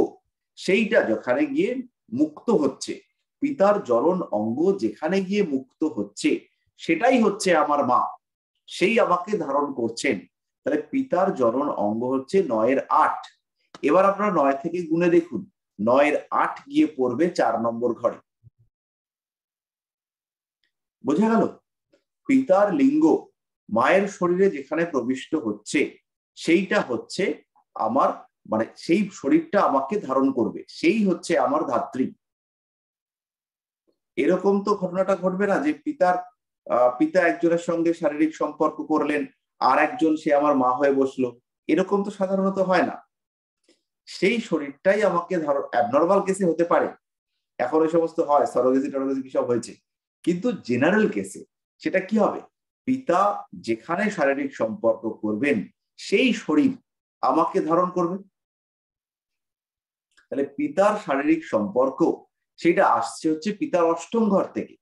সেইটা যেখানে গিয়ে মুক্ত হচ্ছে, পিতার জনন অঙ্গ যেখানে গিয়ে মুক্ত হচ্ছে সেটাই হচ্ছে আমার মা, সেই আমাকে ধারণ করছেন। তাহলে পিতার জনন অঙ্গ হচ্ছে 9-এর 8। এবার আপনারা 9 থেকে গুণে দেখুন, 9-এর 8 গিয়ে পড়বে 4 নম্বর ঘরে। বোঝা গেল? পিতার লিঙ্গ মায়ের শরীরে যেখানে প্রবিষ্ট হচ্ছে সেইটা হচ্ছে আমার, মানে সেই শরীরটা আমাকে ধারণ করবে, সেই হচ্ছে আমার ধাত্রী। এরকম তো ঘটনাটা ঘটবে না যে পিতা একজনের সঙ্গে শারীরিক সম্পর্ক করলেন আর একজন সে আমার মা হয়ে বসলো, এরকম তো সাধারণত হয় না। সেই শরীরটাই আমাকে অ্যাবনর্মাল কেসে হতে পারে, এখন এই সমস্ত হয়, সরোগেসি টরোগেসি কি সব হয়েছে, কিন্তু জেনারেল কেসে সেটা কি হবে, পিতা যেখানে শারীরিক সম্পর্ক করবেন সেই শরীর আমাকে ধারণ করবে। তাহলে পিতার শারীরিক সম্পর্ক সেটা আসছে হচ্ছে পিতার 8ম ঘর থেকে,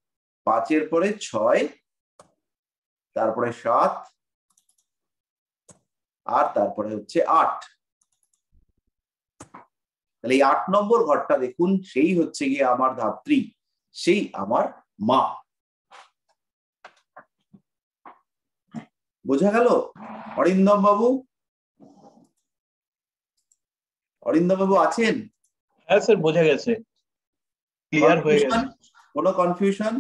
5-এর পরে 6, তারপরে 7, আর তারপরে হচ্ছে 8। তাহলে এই 8 নম্বর ঘরটা দেখুন, সেই হচ্ছে গিয়ে আমার ধাত্রী, সেই আমার মা। বোঝা গেল? অরিন্দম বাবু আছেন? হ্যাঁ স্যার, বোঝা গেছে, ক্লিয়ার হয়ে গেছে। কোনো কনফিউশন?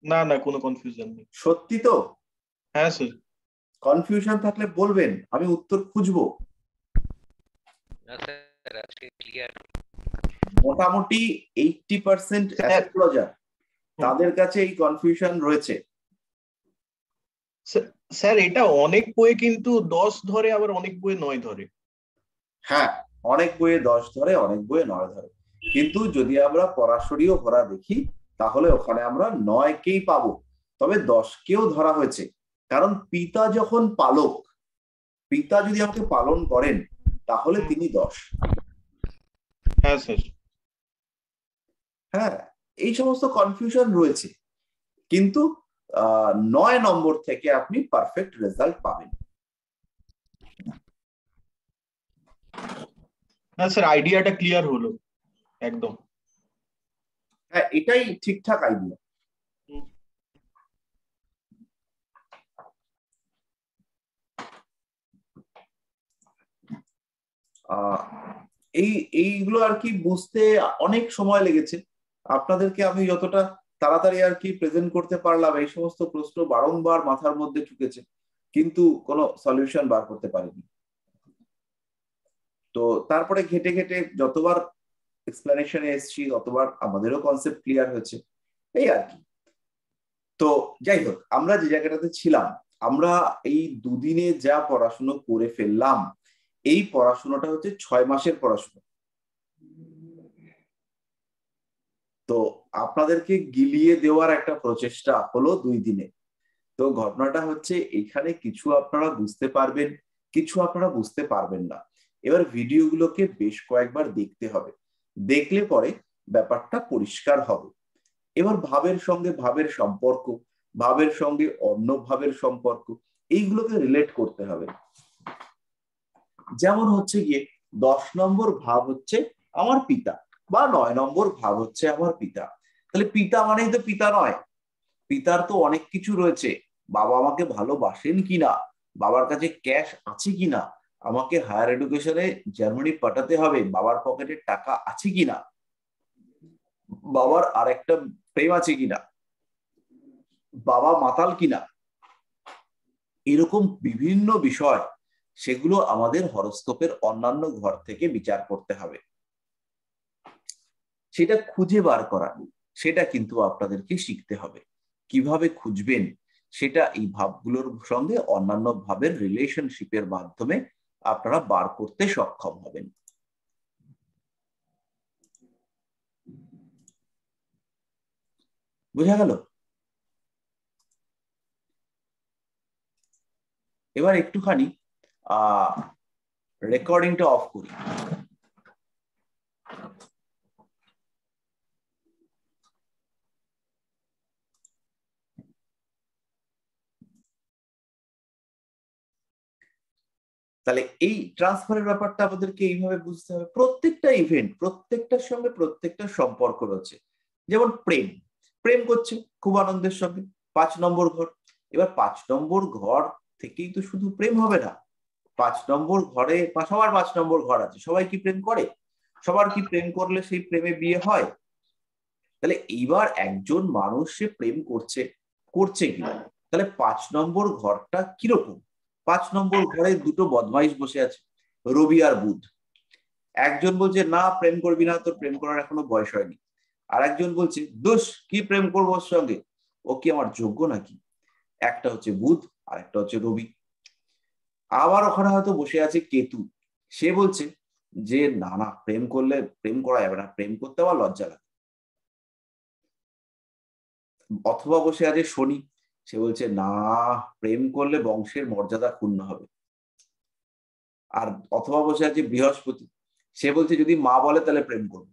না না, কোনো কনফিউশন নেই। সত্যি তো? হ্যাঁ স্যার। কনফিউশন থাকলে বলবেন, আমি উত্তর খুঁজবো। মোটামুটি 80% অ্যাস্ট্রোলজার তাদের কাছে এই কনফিউশন রয়েছে। স্যার এটা অনেক বইয়ে কিন্তু 10 ধরে, আবার অনেক বইয়ে 9 ধরে। হ্যাঁ, অনেক বইয়ে 10 ধরে, অনেক বইয়ে 9 ধরে, কিন্তু যদি আমরা পরাশরীয় ঘোড়া দেখি তাহলে ওখানে আমরা 9কেই পাবো, তবে 10কেও ধরা হয়েছে। কারণ পিতা যখন পালক, পিতা যদি আমাকে পালন করেন তাহলে তিনি 10। হ্যাঁ স্যার। হ্যাঁ, এই সমস্ত কনফিউশন রয়েছে, কিন্তু 9 নম্বর থেকে আপনি পারফেক্ট রেজাল্ট পাবেন। হ্যাঁ স্যার, আইডিয়াটা ক্লিয়ার হলো একদম। হ্যাঁ, এটাই ঠিকঠাক আইডিয়া। এইগুলো আর কি বুঝতে অনেক সময় লেগেছে। আপনাদেরকে আমি যতটা তাড়াতাড়ি আর কি প্রেজেন্ট করতে পারলাম, এই সমস্ত প্রশ্ন বারংবার মাথার মধ্যে ঢুকেছে, কিন্তু কোনো সলিউশন বার করতে পারিনি। তো তারপরে ঘেটে ঘেটে যতবার এক্সপ্লেনেশনে এসেছি ততবার আমাদেরও কনসেপ্ট ক্লিয়ার হয়েছে, এই আর কি। তো যাই হোক, আমরা যে জায়গাটাতে ছিলাম, আমরা এই দুদিনে যা পড়াশুনো করে ফেললাম, এই পড়াশোনাটা হচ্ছে 6 মাসের পড়াশোনা। তো আপনাদেরকে গিলিয়ে দেওয়ার একটা প্রচেষ্টা হলো 2 দিনে। তো ঘটনাটা হচ্ছে এখানে কিছু আপনারা বুঝতে পারবেন, কিছু আপনারা বুঝতে পারবেন না। এবার ভিডিওগুলোকে বেশ কয়েকবার দেখতে হবে, দেখলে পরে ব্যাপারটা পরিষ্কার হবে। এবার ভাবের সঙ্গে ভাবের সম্পর্ক, ভাবের সঙ্গে অন্য ভাবের সম্পর্ক, এইগুলোকে রিলেট করতে হবে। যেমন হচ্ছে গিয়ে 10 নম্বর ভাব হচ্ছে আমার পিতা, বা 9 নম্বর ভাব হচ্ছে আমার পিতা। তাহলে পিতা মানেই তো পিতা নয়, পিতার তো অনেক কিছু রয়েছে। বাবা আমাকে ভালোবাসেন কিনা, বাবার কাছে ক্যাশ আছে কিনা, আমাকে হায়ার এডুকেশনে জার্মানি পাঠাতে হবে, বাবার পকেটে টাকা আছে কিনা, বাবার আরেকটা প্রেম আছে কিনা, বাবা মাতাল কিনা, এরকম বিভিন্ন বিষয়, সেগুলো আমাদের হরোস্কোপের অন্যান্য ঘর থেকে বিচার করতে হবে। সেটা খুঁজে বার করা, সেটা কিন্তু আপনাদেরকে শিখতে হবে। কিভাবে খুঁজবেন সেটা এই ভাবগুলোর সঙ্গে অন্যান্য ভাবের রিলেশনশিপের মাধ্যমে আপনারা বার করতে সক্ষম হবেন। বোঝা গেল? এবার একটুখানি রেকর্ডিংটা অফ করি। তাহলে এই ট্রান্সফারের ব্যাপারটা আমাদেরকে এইভাবে বুঝতে হবে। প্রত্যেকটা ইভেন্ট, প্রত্যেকটার সঙ্গে প্রত্যেকটা সম্পর্ক রয়েছে। যেমন প্রেম, প্রেম করছে খুব আনন্দের সঙ্গে, 5 নম্বর ঘর। এবার 5 নম্বর ঘর থেকেই তো শুধু প্রেম হবে না। 5 নম্বর ঘরে সবার 5 নম্বর ঘর আছে, সবাই কি প্রেম করে? সবার কি প্রেম করলে সেই প্রেমে বিয়ে হয়? তাহলে এইবার একজন মানুষ সে প্রেম করছে কিনা, তাহলে 5 নম্বর ঘরটা কিরকম? 5 নম্বর ঘরে দুটো বদমাইশ বসে আছে, রবি আর বুধ। একজন বলছে না প্রেম করবি না, তোর প্রেম করার এখনো বয়স হয়নি। আর একজন বলছে দোষ, কি প্রেম করবো ওর সঙ্গে, ও কি আমার যোগ্য নাকি? একটা হচ্ছে বুধ আর একটা হচ্ছে রবি। আবার ওখানে হয়তো বসে আছে কেতু, সে বলছে যে না না প্রেম করলে প্রেম করা যাবে না, প্রেম করতে আবার লজ্জা লাগে। অথবা বসে আছে শনি, সে বলছে না প্রেম করলে বংশের মর্যাদা ক্ষুণ্ণ হবে। আর অথবা বসে আছে বৃহস্পতি, সে বলছে যদি মা বলে তাহলে প্রেম করবে।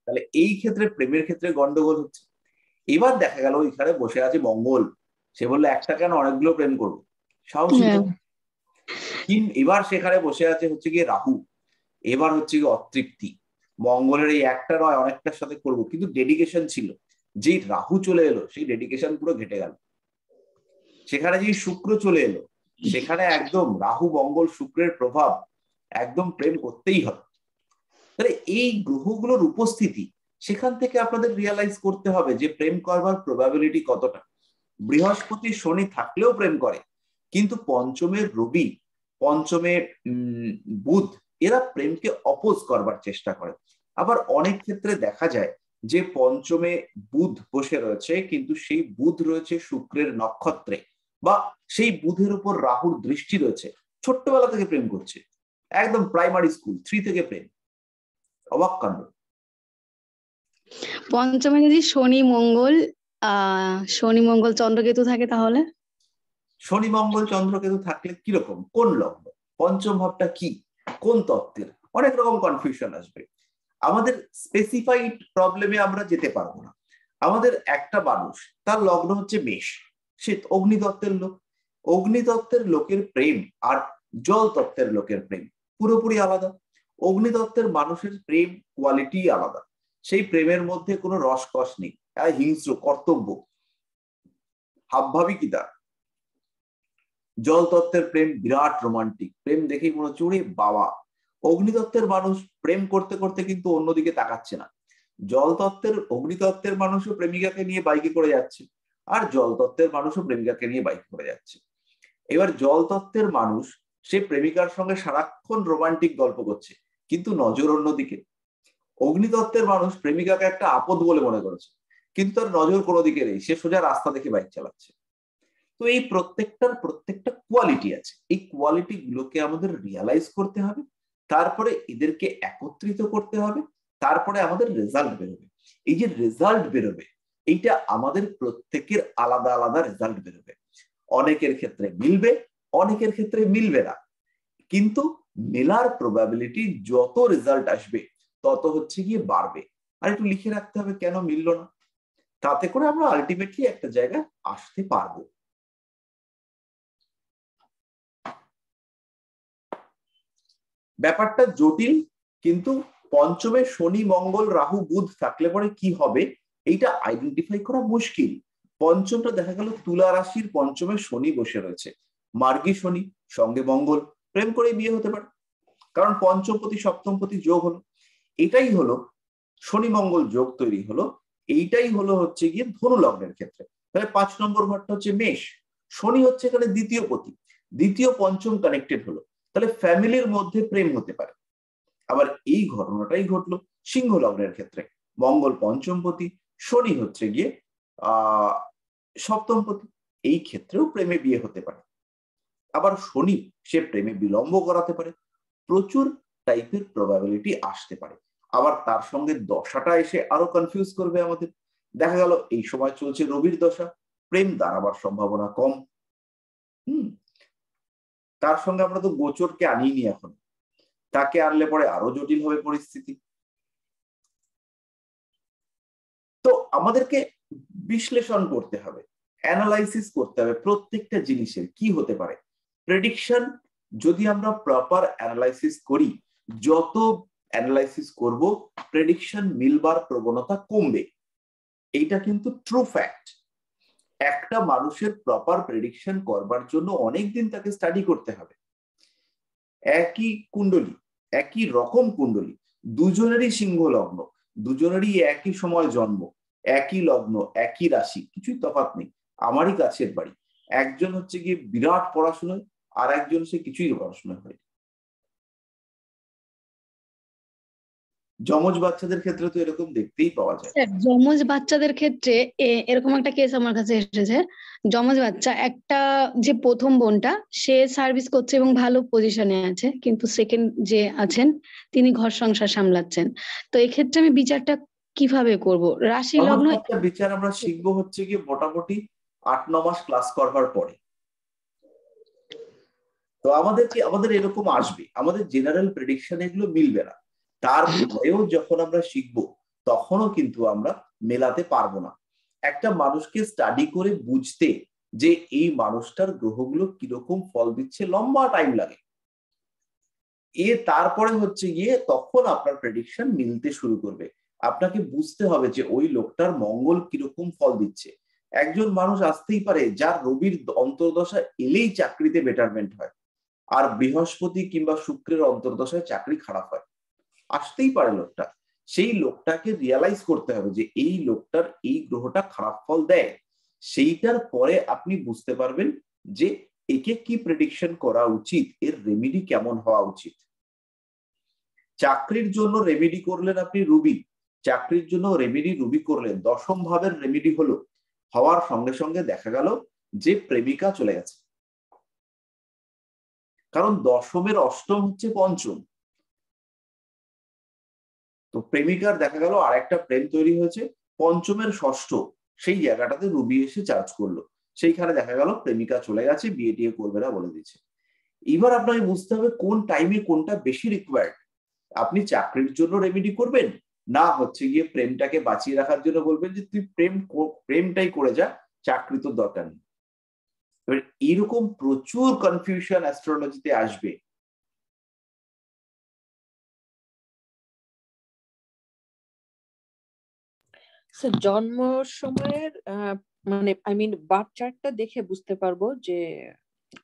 তাহলে এই ক্ষেত্রে প্রেমের ক্ষেত্রে গন্ডগোল হচ্ছে। এবার দেখা গেল এখানে বসে আছে মঙ্গল, সে বললো একটা কেন অনেকগুলো প্রেম করবো, সাহসী। এবার সেখানে বসে আছে হচ্ছে গিয়ে রাহু, এবার হচ্ছে গিয়ে অতৃপ্তি। মঙ্গলের এই একটা নয় অনেকটার সাথে করবো, কিন্তু ডেডিকেশন ছিল। যেই রাহু চলে এলো সেই ডেডিকেশন পুরো ঘেটে গেল। সেখানে যেই শুক্র চলে এলো, সেখানে একদম রাহু মঙ্গল শুক্রের প্রভাব, একদম প্রেম করতেই হবে। তাহলে এই গ্রহগুলোর উপস্থিতি, সেখান থেকে আপনাদের রিয়ালাইজ করতে হবে যে প্রেম করবার প্রবাবিলিটি কতটা। বৃহস্পতি শনি থাকলেও প্রেম করে, কিন্তু পঞ্চমের রবি, পঞ্চমে বুধ, এরা প্রেমকে অপোজ করবার চেষ্টা করে। আবার অনেক ক্ষেত্রে দেখা যায় যে পঞ্চমে বুধ বসে রয়েছে, কিন্তু সেই বুধ রয়েছে শুক্রের নক্ষত্রে, বা সেই বুধের উপর রাহুর দৃষ্টি রয়েছে, ছোট্টবেলা থেকে প্রেম করছে, একদম প্রাইমারি স্কুল 3 থেকে প্রেম। অবাক কাণ্ড। পঞ্চমে যদি শনি মঙ্গল চন্দ্রকেতু থাকে, তাহলে শনি মঙ্গল চন্দ্রকেতু থাকলে কিরকম, কোন লগ্ন, পঞ্চম ভাবটা কি, কোন তত্ত্বের, অনেক রকম কনফিউশন আসবে। আমাদের স্পেসিফাইড প্রবলেমে আমরা যেতে পারবো না। আমাদের একটা মানুষ, তার লগ্ন হচ্ছে মেষ, সে অগ্নিতত্ত্বের লোক। অগ্নিতত্ত্বের লোকের প্রেম আর জল তত্ত্বের লোকের প্রেম পুরোপুরি আলাদা। অগ্নিতত্ত্বের মানুষের প্রেম কোয়ালিটি আলাদা, সেই প্রেমের মধ্যে কোনো রসকস নেই, হিংস্র কর্তব্য হাবভাবিকিতা। জল তত্ত্বের প্রেম বিরাট রোমান্টিক, প্রেম দেখেই মনে হচ্ছে ওরে বাবা। অগ্নিতত্ত্বের মানুষ প্রেম করতে করতে কিন্তু অন্যদিকে তাকাচ্ছে না। অগ্নিতত্ত্বের মানুষও প্রেমিকাকে নিয়ে বাইকে করে যাচ্ছে, আর জল তত্ত্বের মানুষও প্রেমিকাকে নিয়ে বাইকে করে যাচ্ছে। এবার জল তত্ত্বের মানুষ সে প্রেমিকার সঙ্গে সারাক্ষণ রোমান্টিক গল্প করছে, কিন্তু নজর অন্যদিকে। অগ্নিতত্ত্বের মানুষ প্রেমিকাকে একটা আপদ বলে মনে করেছে, কিন্তু তার নজর কোনো দিকে নেই, সে সোজা রাস্তা দেখে বাইক চালাচ্ছে। তো এই প্রত্যেকটা কোয়ালিটি আছে, এই কোয়ালিটি গুলোকে আমাদের রিয়ালাইজ করতে হবে, তারপরে এদেরকে একত্রিত করতে হবে, তারপরে আমাদের রেজাল্ট বেরোবে। এই যে রেজাল্ট বেরোবে, এইটা আমাদের প্রত্যেকের আলাদা আলাদা রেজাল্ট বেরোবে। অনেকের ক্ষেত্রে মিলবে, অনেকের ক্ষেত্রে মিলবে না, কিন্তু মেলার প্রবাবিলিটি যত রেজাল্ট আসবে তত হচ্ছে গিয়ে বাড়বে। আর একটু লিখে রাখতে হবে কেন মিললো না, তাতে করে আমরা আলটিমেটলি একটা জায়গায় আসতে পারবো। ব্যাপারটা জটিল, কিন্তু পঞ্চমে শনি মঙ্গল রাহু বুধ থাকলে পরে কি হবে এইটা আইডেন্টিফাই করা মুশকিল। পঞ্চমটা দেখা গেল তুলা রাশির পঞ্চমে শনি বসে রয়েছে, মার্গী শনি সঙ্গে মঙ্গল, প্রেম করে বিয়ে হতে পারে, কারণ পঞ্চমপতি সপ্তমপতি যোগ হলো। এটাই হলো শনি মঙ্গল যোগ তৈরি হলো, এইটাই হলো হচ্ছে গিয়ে ধনু লগ্নের ক্ষেত্রে। তাহলে 5 নম্বর ঘরটা হচ্ছে মেষ, শনি হচ্ছে এখানে দ্বিতীয় পতি, দ্বিতীয় পঞ্চম কানেক্টেড হলো, তাহলে ফ্যামিলির মধ্যে প্রেম হতে পারে। আবার এই ঘটনাটাই ঘটলো সিংহ লগ্নের ক্ষেত্রে, মঙ্গল পঞ্চমপতি, শনি হচ্ছে গিয়ে সপ্তমপতি, এই ক্ষেত্রেও প্রেমে বিয়ে হতে পারে। আবার শনি সে প্রেমে বিলম্ব করাতে পারে, প্রচুর টাইপের প্রবাবিলিটি আসতে পারে। আবার তার সঙ্গে দশাটা এসে আরো কনফিউজ করবে আমাদের। দেখা গেল এই সময় চলছে রবির দশা, প্রেম দাঁড়াবার সম্ভাবনা কম। তার সঙ্গে আমরা তো গোচরকে আনিনি এখন, তাকে আনলে পরে আরো জটিল হবে পরিস্থিতি। তো আমাদেরকে বিশ্লেষণ করতে হবে, অ্যানালাইসিস করতে হবে প্রত্যেকটা জিনিসের কি হতে পারে। প্রেডিকশন যদি আমরা প্রপার অ্যানালাইসিস করি, যত অ্যানালাইসিস করব প্রেডিকশন মিলবার প্রবণতা কমবে, এইটা কিন্তু ট্রু ফ্যাক্ট। একটা মানুষের প্রপার প্রেডিকশন করবার জন্য অনেকদিন তাকে স্টাডি করতে হবে। একই কুণ্ডলী, একই রকম কুণ্ডলী, দুজনেরই সিংহ লগ্ন, দুজনেরই একই সময় জন্ম, একই লগ্ন, একই রাশি, কিছুই তফাৎ নেই, আমারই কাছের বাড়ি, একজন হচ্ছে গিয়ে বিরাট পড়াশোনায় আর একজন সে কিছুই পড়াশোনা হয়। যমজ বাচ্চাদের ক্ষেত্রে তো এরকম দেখতেই পাওয়া যায়। যমজ বাচ্চাদের ক্ষেত্রে এরকম একটা কেস আমার কাছে এসেছে। যমজ বাচ্চা একটা, যে প্রথম বোনটা সে সার্ভিস করছে এবং ভালো পজিশনে আছে, কিন্তু সেকেন্ড যে আছেন তিনি ঘর সংসার সামলাচ্ছেন। তো এক্ষেত্রে আমি বিচারটা কিভাবে করব? রাশি লগ্ন বিচার আমরা শিখবো হচ্ছে গিয়ে মোটামুটি 8-9 মাস ক্লাস করবার পরে। তো আমাদের এরকম আসবে, আমাদের জেনারেল প্রেডিকশন এগুলো মিলবে না, তারপরেও যখন আমরা শিখবো তখনও কিন্তু আমরা মেলাতে পারবো না। একটা মানুষকে স্টাডি করে বুঝতে যে এই মানুষটার গ্রহগুলো কিরকম ফল দিচ্ছে লম্বা টাইম লাগে। তারপরে হচ্ছে গিয়ে তখন আপনার প্রেডিকশন মিলতে শুরু করবে। আপনাকে বুঝতে হবে যে ওই লোকটার মঙ্গল কিরকম ফল দিচ্ছে। একজন মানুষ আসতেই পারে যার রবির অন্তর্দশা এলেই চাকরিতে বেটারমেন্ট হয়, আর বৃহস্পতি কিংবা শুক্রের অন্তর্দশায় চাকরি খারাপ হয়, আসতেই পারে লোকটা। সেই লোকটাকে রিয়ালাইজ করতে হবে যে এই লোকটার এই গ্রহটা খারাপ ফল দেয়, সেইটার পরে আপনি বুঝতে পারবেন যে একে কি প্রেডিকশন করা উচিত, এর রেমেডি কেমন হওয়া উচিত। চাকরির জন্য রেমেডি করলেন আপনি রবি, চাকরির জন্য রেমেডি রবি করলেন, দশম ভাবের রেমেডি হলো, হওয়ার সঙ্গে সঙ্গে দেখা গেল যে প্রেমিকা চলে গেছে, কারণ দশমের অষ্টম হচ্ছে পঞ্চম। তো প্রেমিকার দেখা গেল আর একটা প্রেম তৈরি হয়েছে পঞ্চমের ষষ্ঠ, সেই জায়গাটাতে রবি এসে চার্জ করলো, সেইখানে দেখা গেল প্রেমিকা চলে গেছে, বিয়ে টিয়ে করবে না বলে দিচ্ছে। এবার আপনাকে বুঝতে হবে কোন টাইমে কোনটা বেশি রিকোয়ার্ড। আপনি চাকরির জন্য রেমেডি করবেন, না হচ্ছে গিয়ে প্রেমটাকে বাঁচিয়ে রাখার জন্য বলবেন যে তুই প্রেমটাই করে যা, চাকরি তো দরকার নেই। এবার এরকম প্রচুর কনফিউশন অ্যাস্ট্রোলজিতে আসবে। জন্ম সময়ের মানে বার্থ চার্টটা দেখে বুঝতে পারবো যে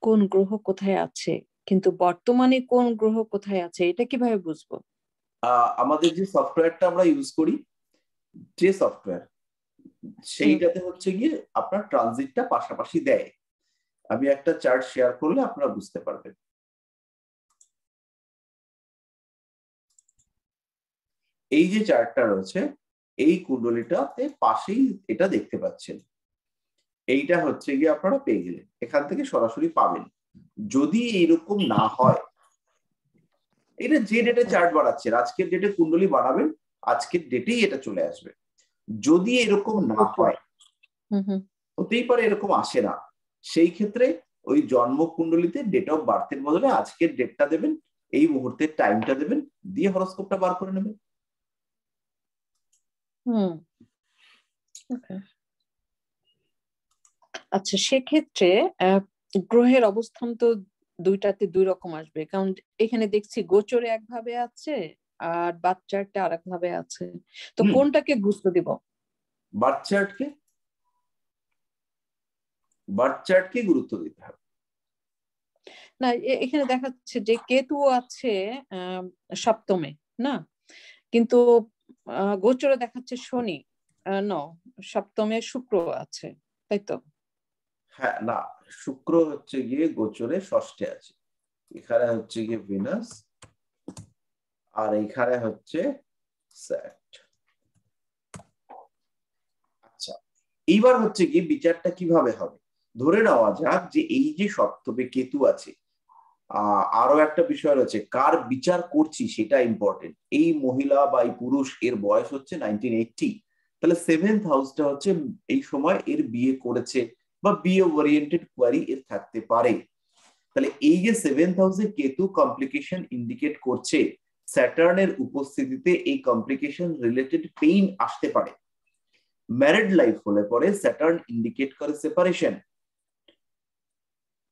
কোন গ্রহ কোথায় আছে, কিন্তু বর্তমানে কোন গ্রহ কোথায় আছে এটা কিভাবে বুঝবো? আমাদের যে সফটওয়্যারটা আমরা ইউজ করি, যে সফটওয়্যার, সেইটাতে হচ্ছে গিয়ে আপনার ট্রানজিটটা পাশাপাশি দেয়। আমি একটা চার্ট শেয়ার করলে আপনারা বুঝতে পারবেন। এই যে চার্টটা রয়েছে, এই কুণ্ডলীটাতে পাশেই এটা দেখতে পাচ্ছেন, এইটা হচ্ছে গিয়ে আপনারা পেয়ে গেলেন, এখান থেকে সরাসরি পাবেন। যদি এইরকম না হয়, এটা যে ডেটে চার্ট বানাচ্ছেন, আজকের ডেটে কুণ্ডলী বানাবেন, আজকের ডেটেই এটা চলে আসবে। যদি এরকম না হয়, হতেই পারে এরকম আসে না, সেই ক্ষেত্রে ওই জন্ম কুণ্ডলীতে ডেট অফ বার্থের বদলে আজকের ডেটটা দেবেন, এই মুহূর্তের টাইমটা দেবেন, দিয়ে হরোস্কোপটা বার করে নেবেন। Okay. আচ্ছা, সেক্ষেত্রে গ্রহের অবস্থান তো দুইটাতে দুই রকম আসবে, কারণ এখানে দেখছি গোচরে একভাবে আছে আর বার্থ চার্টে আরেক ভাবে আছে, তো কোনটাকে গুরুত্ব দিব? বার্থ চার্টকে গুরুত্ব দিতে হবে। না, এখানে দেখাচ্ছে যে কেতু আছে সপ্তমে, না কিন্তু গোচরে দেখাচ্ছে শনি, সপ্তমে শুক্র আছে, তাই তো? হ্যাঁ, না, শুক্র হচ্ছে গিয়ে গোচরে ষষ্ঠে আছে, এখানে হচ্ছে গিয়ে ভিনাস আর এখানে হচ্ছে স্যাট। আচ্ছা, এইবার হচ্ছে গিয়ে বিচারটা কিভাবে হবে? ধরে নেওয়া যাক যে এই যে সপ্তমে কেতু আছে, আরো একটা বিষয় রয়েছে, কার বিচার করছি সেটা ইম্পর্টেন্ট। এই মহিলা বা এই পুরুষ, এর বয়স হচ্ছে 1980, তাহলে 7th হাউসটা হচ্ছে এই সময় এর বিয়ে করেছে বা বিয়ে ওরিয়েন্টেড কোয়ারি এর থাকতে পারে। তাহলে এই যে 7th হাউসে কেতু কমপ্লিকেশন ইন্ডিকেট করছে, স্যাটার্নের উপস্থিতিতে এই কমপ্লিকেশন রিলেটেড পেইন আসতে পারে। ম্যারিড লাইফ হলে পরে স্যাটার্ন ইন্ডিকেট করে সেপারেশন,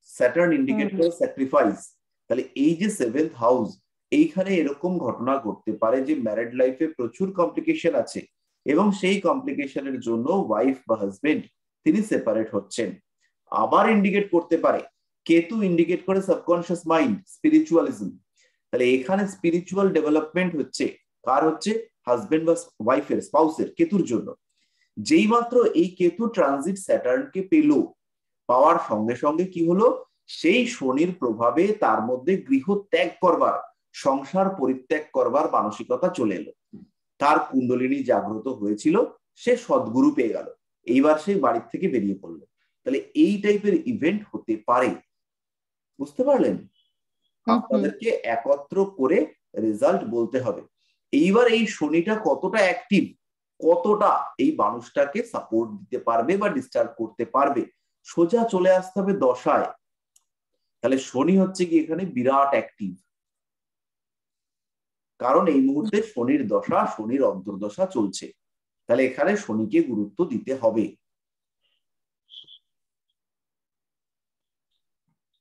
স্যাটার্ন ইন্ডিকেট করে স্যাক্রিফাইস। তাহলে এই যে 7th হাউস, এইখানে এরকম ঘটনা ঘটতে পারে যে ম্যারিড লাইফে প্রচুর কমপ্লিকেশন আছে এবং সেই কমপ্লিকেশনের জন্য ওয়াইফ বা হাজবেন্ড তিনি সেপারেট হচ্ছেন। আবার ইন্ডিকেট করতে পারে, কেতু ইন্ডিকেট করে সাবকনশিয়াস মাইন্ড, স্পিরিচুয়ালিজম। তাহলে এখানে স্পিরিচুয়াল ডেভেলপমেন্ট হচ্ছে কার? হচ্ছে হাজবেন্ড বা ওয়াইফের, স্পাউসের, কেতুর জন্য। যেই মাত্র এই কেতু ট্রানজিট স্যাটার্নকে পেল, পাওয়ার সঙ্গে সঙ্গে কি হলো, সেই শনির প্রভাবে তার মধ্যে গৃহ ত্যাগ করবার, সংসার পরিত্যাগ করবার মানসিকতা চলে এলো। তার কুণ্ডলিনী জাগ্রত হয়েছিল, সে সদ্গুরু পেয়ে গেল, এইবার সে বাড়ির থেকে বেরিয়ে পড়লো। তাহলে এই টাইপের ইভেন্ট হতে পারে, বুঝতে পারলেন? আপনাদেরকে একত্র করে রেজাল্ট বলতে হবে। এইবার এই শনিটা কতটা অ্যাক্টিভ, কতটা এই মানুষটাকে সাপোর্ট দিতে পারবে বা ডিস্টার্ব করতে পারবে, সোজা চলে আসতে হবে দশায়। তাহলে শনি হচ্ছে কি এখানে বিরাট অ্যাক্টিভ, কারণ এই মুহূর্তে শনির দশা, শনির অন্তর্দশা চলছে। তাহলে এখানে শনিকে গুরুত্ব দিতে হবে।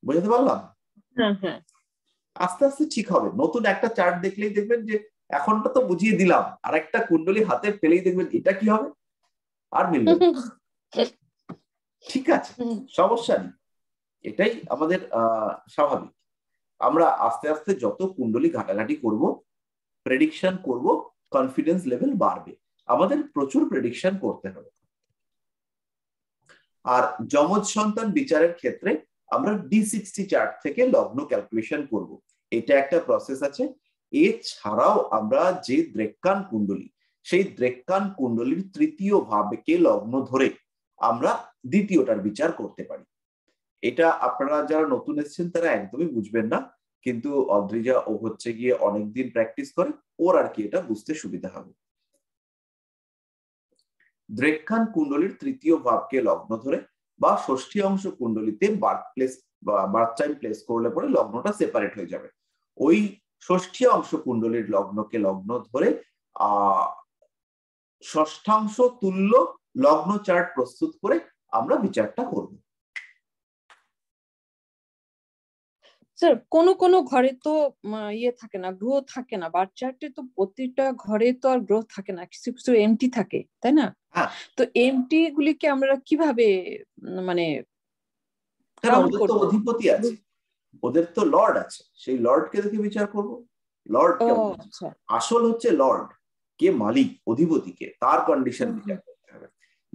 বুঝতে পারলাম? আস্তে আস্তে ঠিক হবে। নতুন একটা চার্ট দেখলেই দেখবেন যে এখনটা তো বুঝিয়ে দিলাম, আর একটা কুণ্ডলী হাতে পেলেই দেখবেন এটা কি হবে, আর মিলবে। ঠিক আছে, সমস্যা নেই, এটাই আমাদের স্বাভাবিক। আমরা আস্তে আস্তে যত কুণ্ডলী ঘাটাঘাটি করব, প্রেডিকশন করব, কনফিডেন্স লেভেল বাড়বে। আমাদের প্রচুর প্রেডিকশন করতে হবে। আর যমজ সন্তান বিচারের ক্ষেত্রে আমরা D60 চার্ট থেকে লগ্ন ক্যালকুলেশন করব, এটা একটা প্রসেস আছে। এছাড়াও আমরা যে দ্রেক্কান কুণ্ডলী, সেই দ্রেক্কান কুণ্ডলীর তৃতীয় ভাবকে লগ্ন ধরে আমরা দ্বিতীয়টার বিচার করতে পারি। এটা আপনারা যারা নতুন এসেছেন তারা একদমই বুঝবেন না, কিন্তু অদ্রিজা ও হচ্ছে গিয়ে অনেকদিন প্র্যাকটিস করে, ওর আর কি এটা বুঝতে সুবিধা হবে। দ্রেক্কান কুণ্ডলীর তৃতীয় ভাবকে লগ্ন ধরে বা ষষ্ঠী অংশ কুণ্ডলীতে বার্থ প্লেস বা বার্থ টাইম প্লেস করলে পরে লগ্নটা সেপারেট হয়ে যাবে। ওই ষষ্ঠী অংশ কুণ্ডলীর লগ্নকে লগ্ন ধরে ষষ্ঠাংশ তুল্য লগ্ন চার্ট প্রস্তুত করে আমরা বিচারটা করব। স্যার, কোন ঘরে তো ইয়ে থাকে না, গ্রহ থাকে না, বার্থ চার্টে তো প্রতিটা ঘরে তো আর গ্রহ থাকে না, কিছু কিছু এমটি থাকে, তাই না? তো এমটি গুলিকে আমরা কিভাবে মানে ওদের তো অধিপতি আছে, ওদের তো লর্ড আছে, সেই লর্ডকে দেখে বিচার করব। লর্ড আসল হচ্ছে লর্ড, কে মালিক, অধিপতিকে, তার কন্ডিশন বিচার করতে হবে।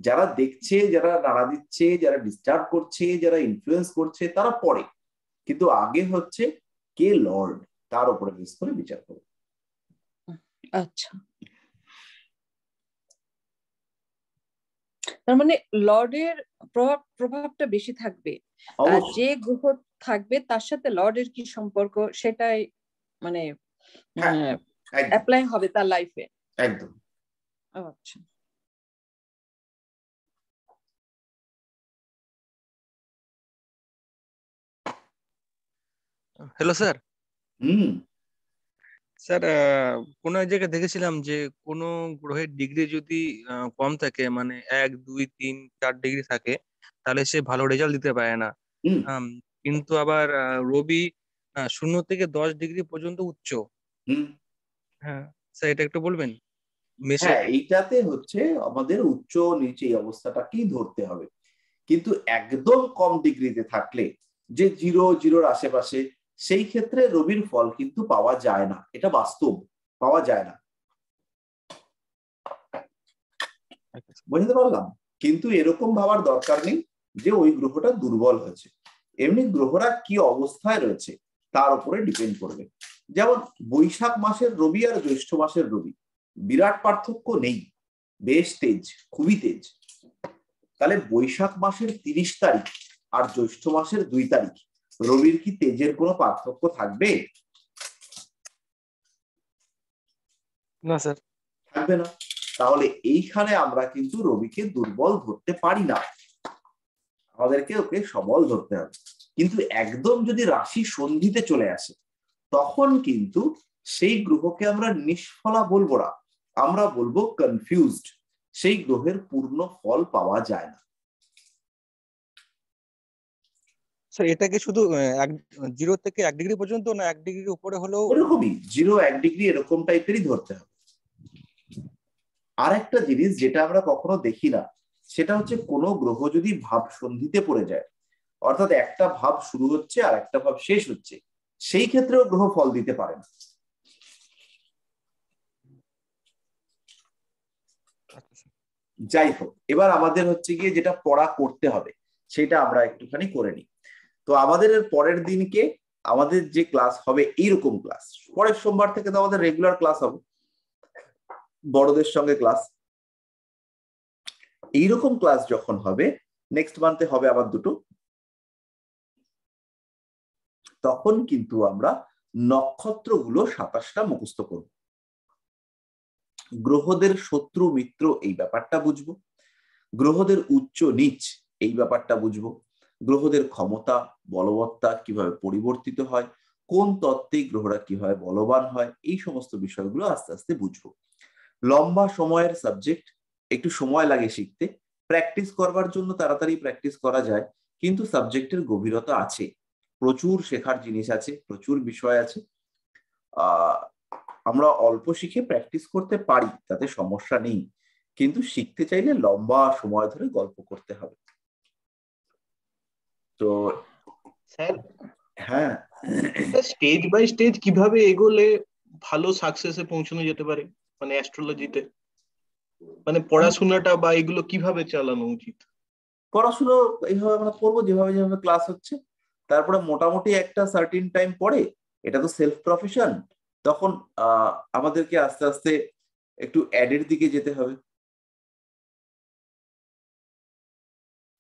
যারা দেখছে, যারা নাড়া দিচ্ছে, যারা ডিস্টার্ব করছে, যারা ইনফ্লুয়েন্স করছে, তারা পরে, কিন্তু আগে হচ্ছে কে লর্ড, তার উপরে বেস করে বিচার করব। আচ্ছা, তার মানে লর্ডের প্রভাবটা বেশি থাকবে, আর যে গ্রহ থাকবে তার সাথে লর্ডের কি সম্পর্ক সেটাই মানে অ্যাপ্লাই হবে তার লাইফে একদম। আচ্ছা, হ্যালো স্যার। স্যার কোন এক জায়গায় দেখেছিলাম যে কোন গ্রহের ডিগ্রি যদি কম থাকে, মানে 1, 2, 3, 4 ডিগ্রি থাকে, তাহলে সে ভালো রেজাল্ট দিতে পারে না। হুম কিন্তু আবার রবি 0 থেকে 10 ডিগ্রি পর্যন্ত উচ্চ। হুম হ্যাঁ স্যার, এটা একটু বলবেন মেষের? হ্যাঁ, এইটাতে হচ্ছে আমাদের উচ্চ নিচে এই অবস্থাটাকেই ধরতে হবে। কিন্তু একদম কম ডিগ্রিতে থাকলে, যে 0 আশেপাশে, সেই ক্ষেত্রে রবির ফল কিন্তু পাওয়া যায় না, এটা বাস্তব, পাওয়া যায় না। বুঝতে পারলাম? কিন্তু এরকম ভাবার দরকার নেই যে ওই গ্রহটা দুর্বল হয়েছে। এমনি গ্রহরা কি অবস্থায় রয়েছে তার উপরে ডিপেন্ড করবে। যেমন বৈশাখ মাসের রবি আর জ্যৈষ্ঠ মাসের রবি বিরাট পার্থক্য নেই, বেশ তেজ, খুবই তেজ। তাহলে বৈশাখ মাসের 30 তারিখ আর জ্যৈষ্ঠ মাসের 2 তারিখ রবির কি তেজের কোনো পার্থক্য থাকবে? না স্যার, থাকবে না। তাহলে এইখানে আমরা কিন্তু রবিকে দুর্বল ধরতে পারি না, আমাদেরকে ওকে সবল ধরতে হবে। কিন্তু একদম যদি রাশি সন্ধিতে চলে আসে, তখন কিন্তু সেই গ্রহকে আমরা নিষ্ফলা বলবো না, আমরা বলবো কনফিউজড। সেই গ্রহের পূর্ণ ফল পাওয়া যায় না। স্যার এটা কি শুধু 0 থেকে 1 ডিগ্রি পর্যন্ত, না 1 ডিগ্রির উপরে হলেও? ওরকমই 0-1 ডিগ্রি এরকম টাইপেরই ধরতে হবে। আর একটা জিনিস যেটা আমরা কখনো দেখি না, সেটা হচ্ছে কোনো গ্রহ যদি ভাব সন্ধিতে পড়ে যায়, অর্থাৎ একটা ভাব শুরু হচ্ছে আর একটা ভাব শেষ হচ্ছে, সেই ক্ষেত্রেও গ্রহ ফল দিতে পারে না। যাই হোক, এবার আমাদের হচ্ছে গিয়ে যেটা পড়া করতে হবে সেটা আমরা একটুখানি করে নিই। তো আমাদের এর পরের দিনকে আমাদের যে ক্লাস হবে এইরকম ক্লাস, পরের সোমবার থেকে তো আমাদের রেগুলার ক্লাস হবে, বড়দের সঙ্গে ক্লাস। এইরকম ক্লাস যখন হবে, নেক্সট মান্থে হবে আবার 2টো, তখন কিন্তু আমরা নক্ষত্রগুলো 27টা মুখস্থ করব, গ্রহদের শত্রু মিত্র এই ব্যাপারটা বুঝবো, গ্রহদের উচ্চ নিচ এই ব্যাপারটা বুঝবো, গ্রহদের ক্ষমতা বলবত্তা কিভাবে পরিবর্তিত হয়, কোন তত্ত্বে গ্রহরা কিভাবে বলবান হয়, এই সমস্ত বিষয়গুলো আস্তে আস্তে বুঝবো। লম্বা সময়ের সাবজেক্ট, একটু সময় লাগে শিখতে, প্র্যাকটিস করবার জন্য তাড়াতাড়ি প্র্যাকটিস করা যায়, কিন্তু সাবজেক্টের গভীরতা আছে, প্রচুর শেখার জিনিস আছে, প্রচুর বিষয় আছে। আমরা অল্প শিখে প্র্যাকটিস করতে পারি, তাতে সমস্যা নেই, কিন্তু শিখতে চাইলে লম্বা সময় ধরে গল্প করতে হবে। তো স্যার, হ্যাঁ, স্টেজ বাই স্টেজ কিভাবে এগোলে ভালো সাকসেসে পৌঁছানো যেতে পারে, মানে অ্যাস্ট্রোলজিতে, মানে পড়াশোনাটা বা এগুলো কিভাবে চালানো উচিত? পড়াশুনো এইভাবে আমরা করবো যেভাবে যেভাবে ক্লাস হচ্ছে, তারপরে মোটামুটি একটা সার্টিন টাইম পরে, এটা তো সেলফ প্রফেশন, তখন আমাদেরকে আস্তে আস্তে একটু অ্যাডের দিকে যেতে হবে।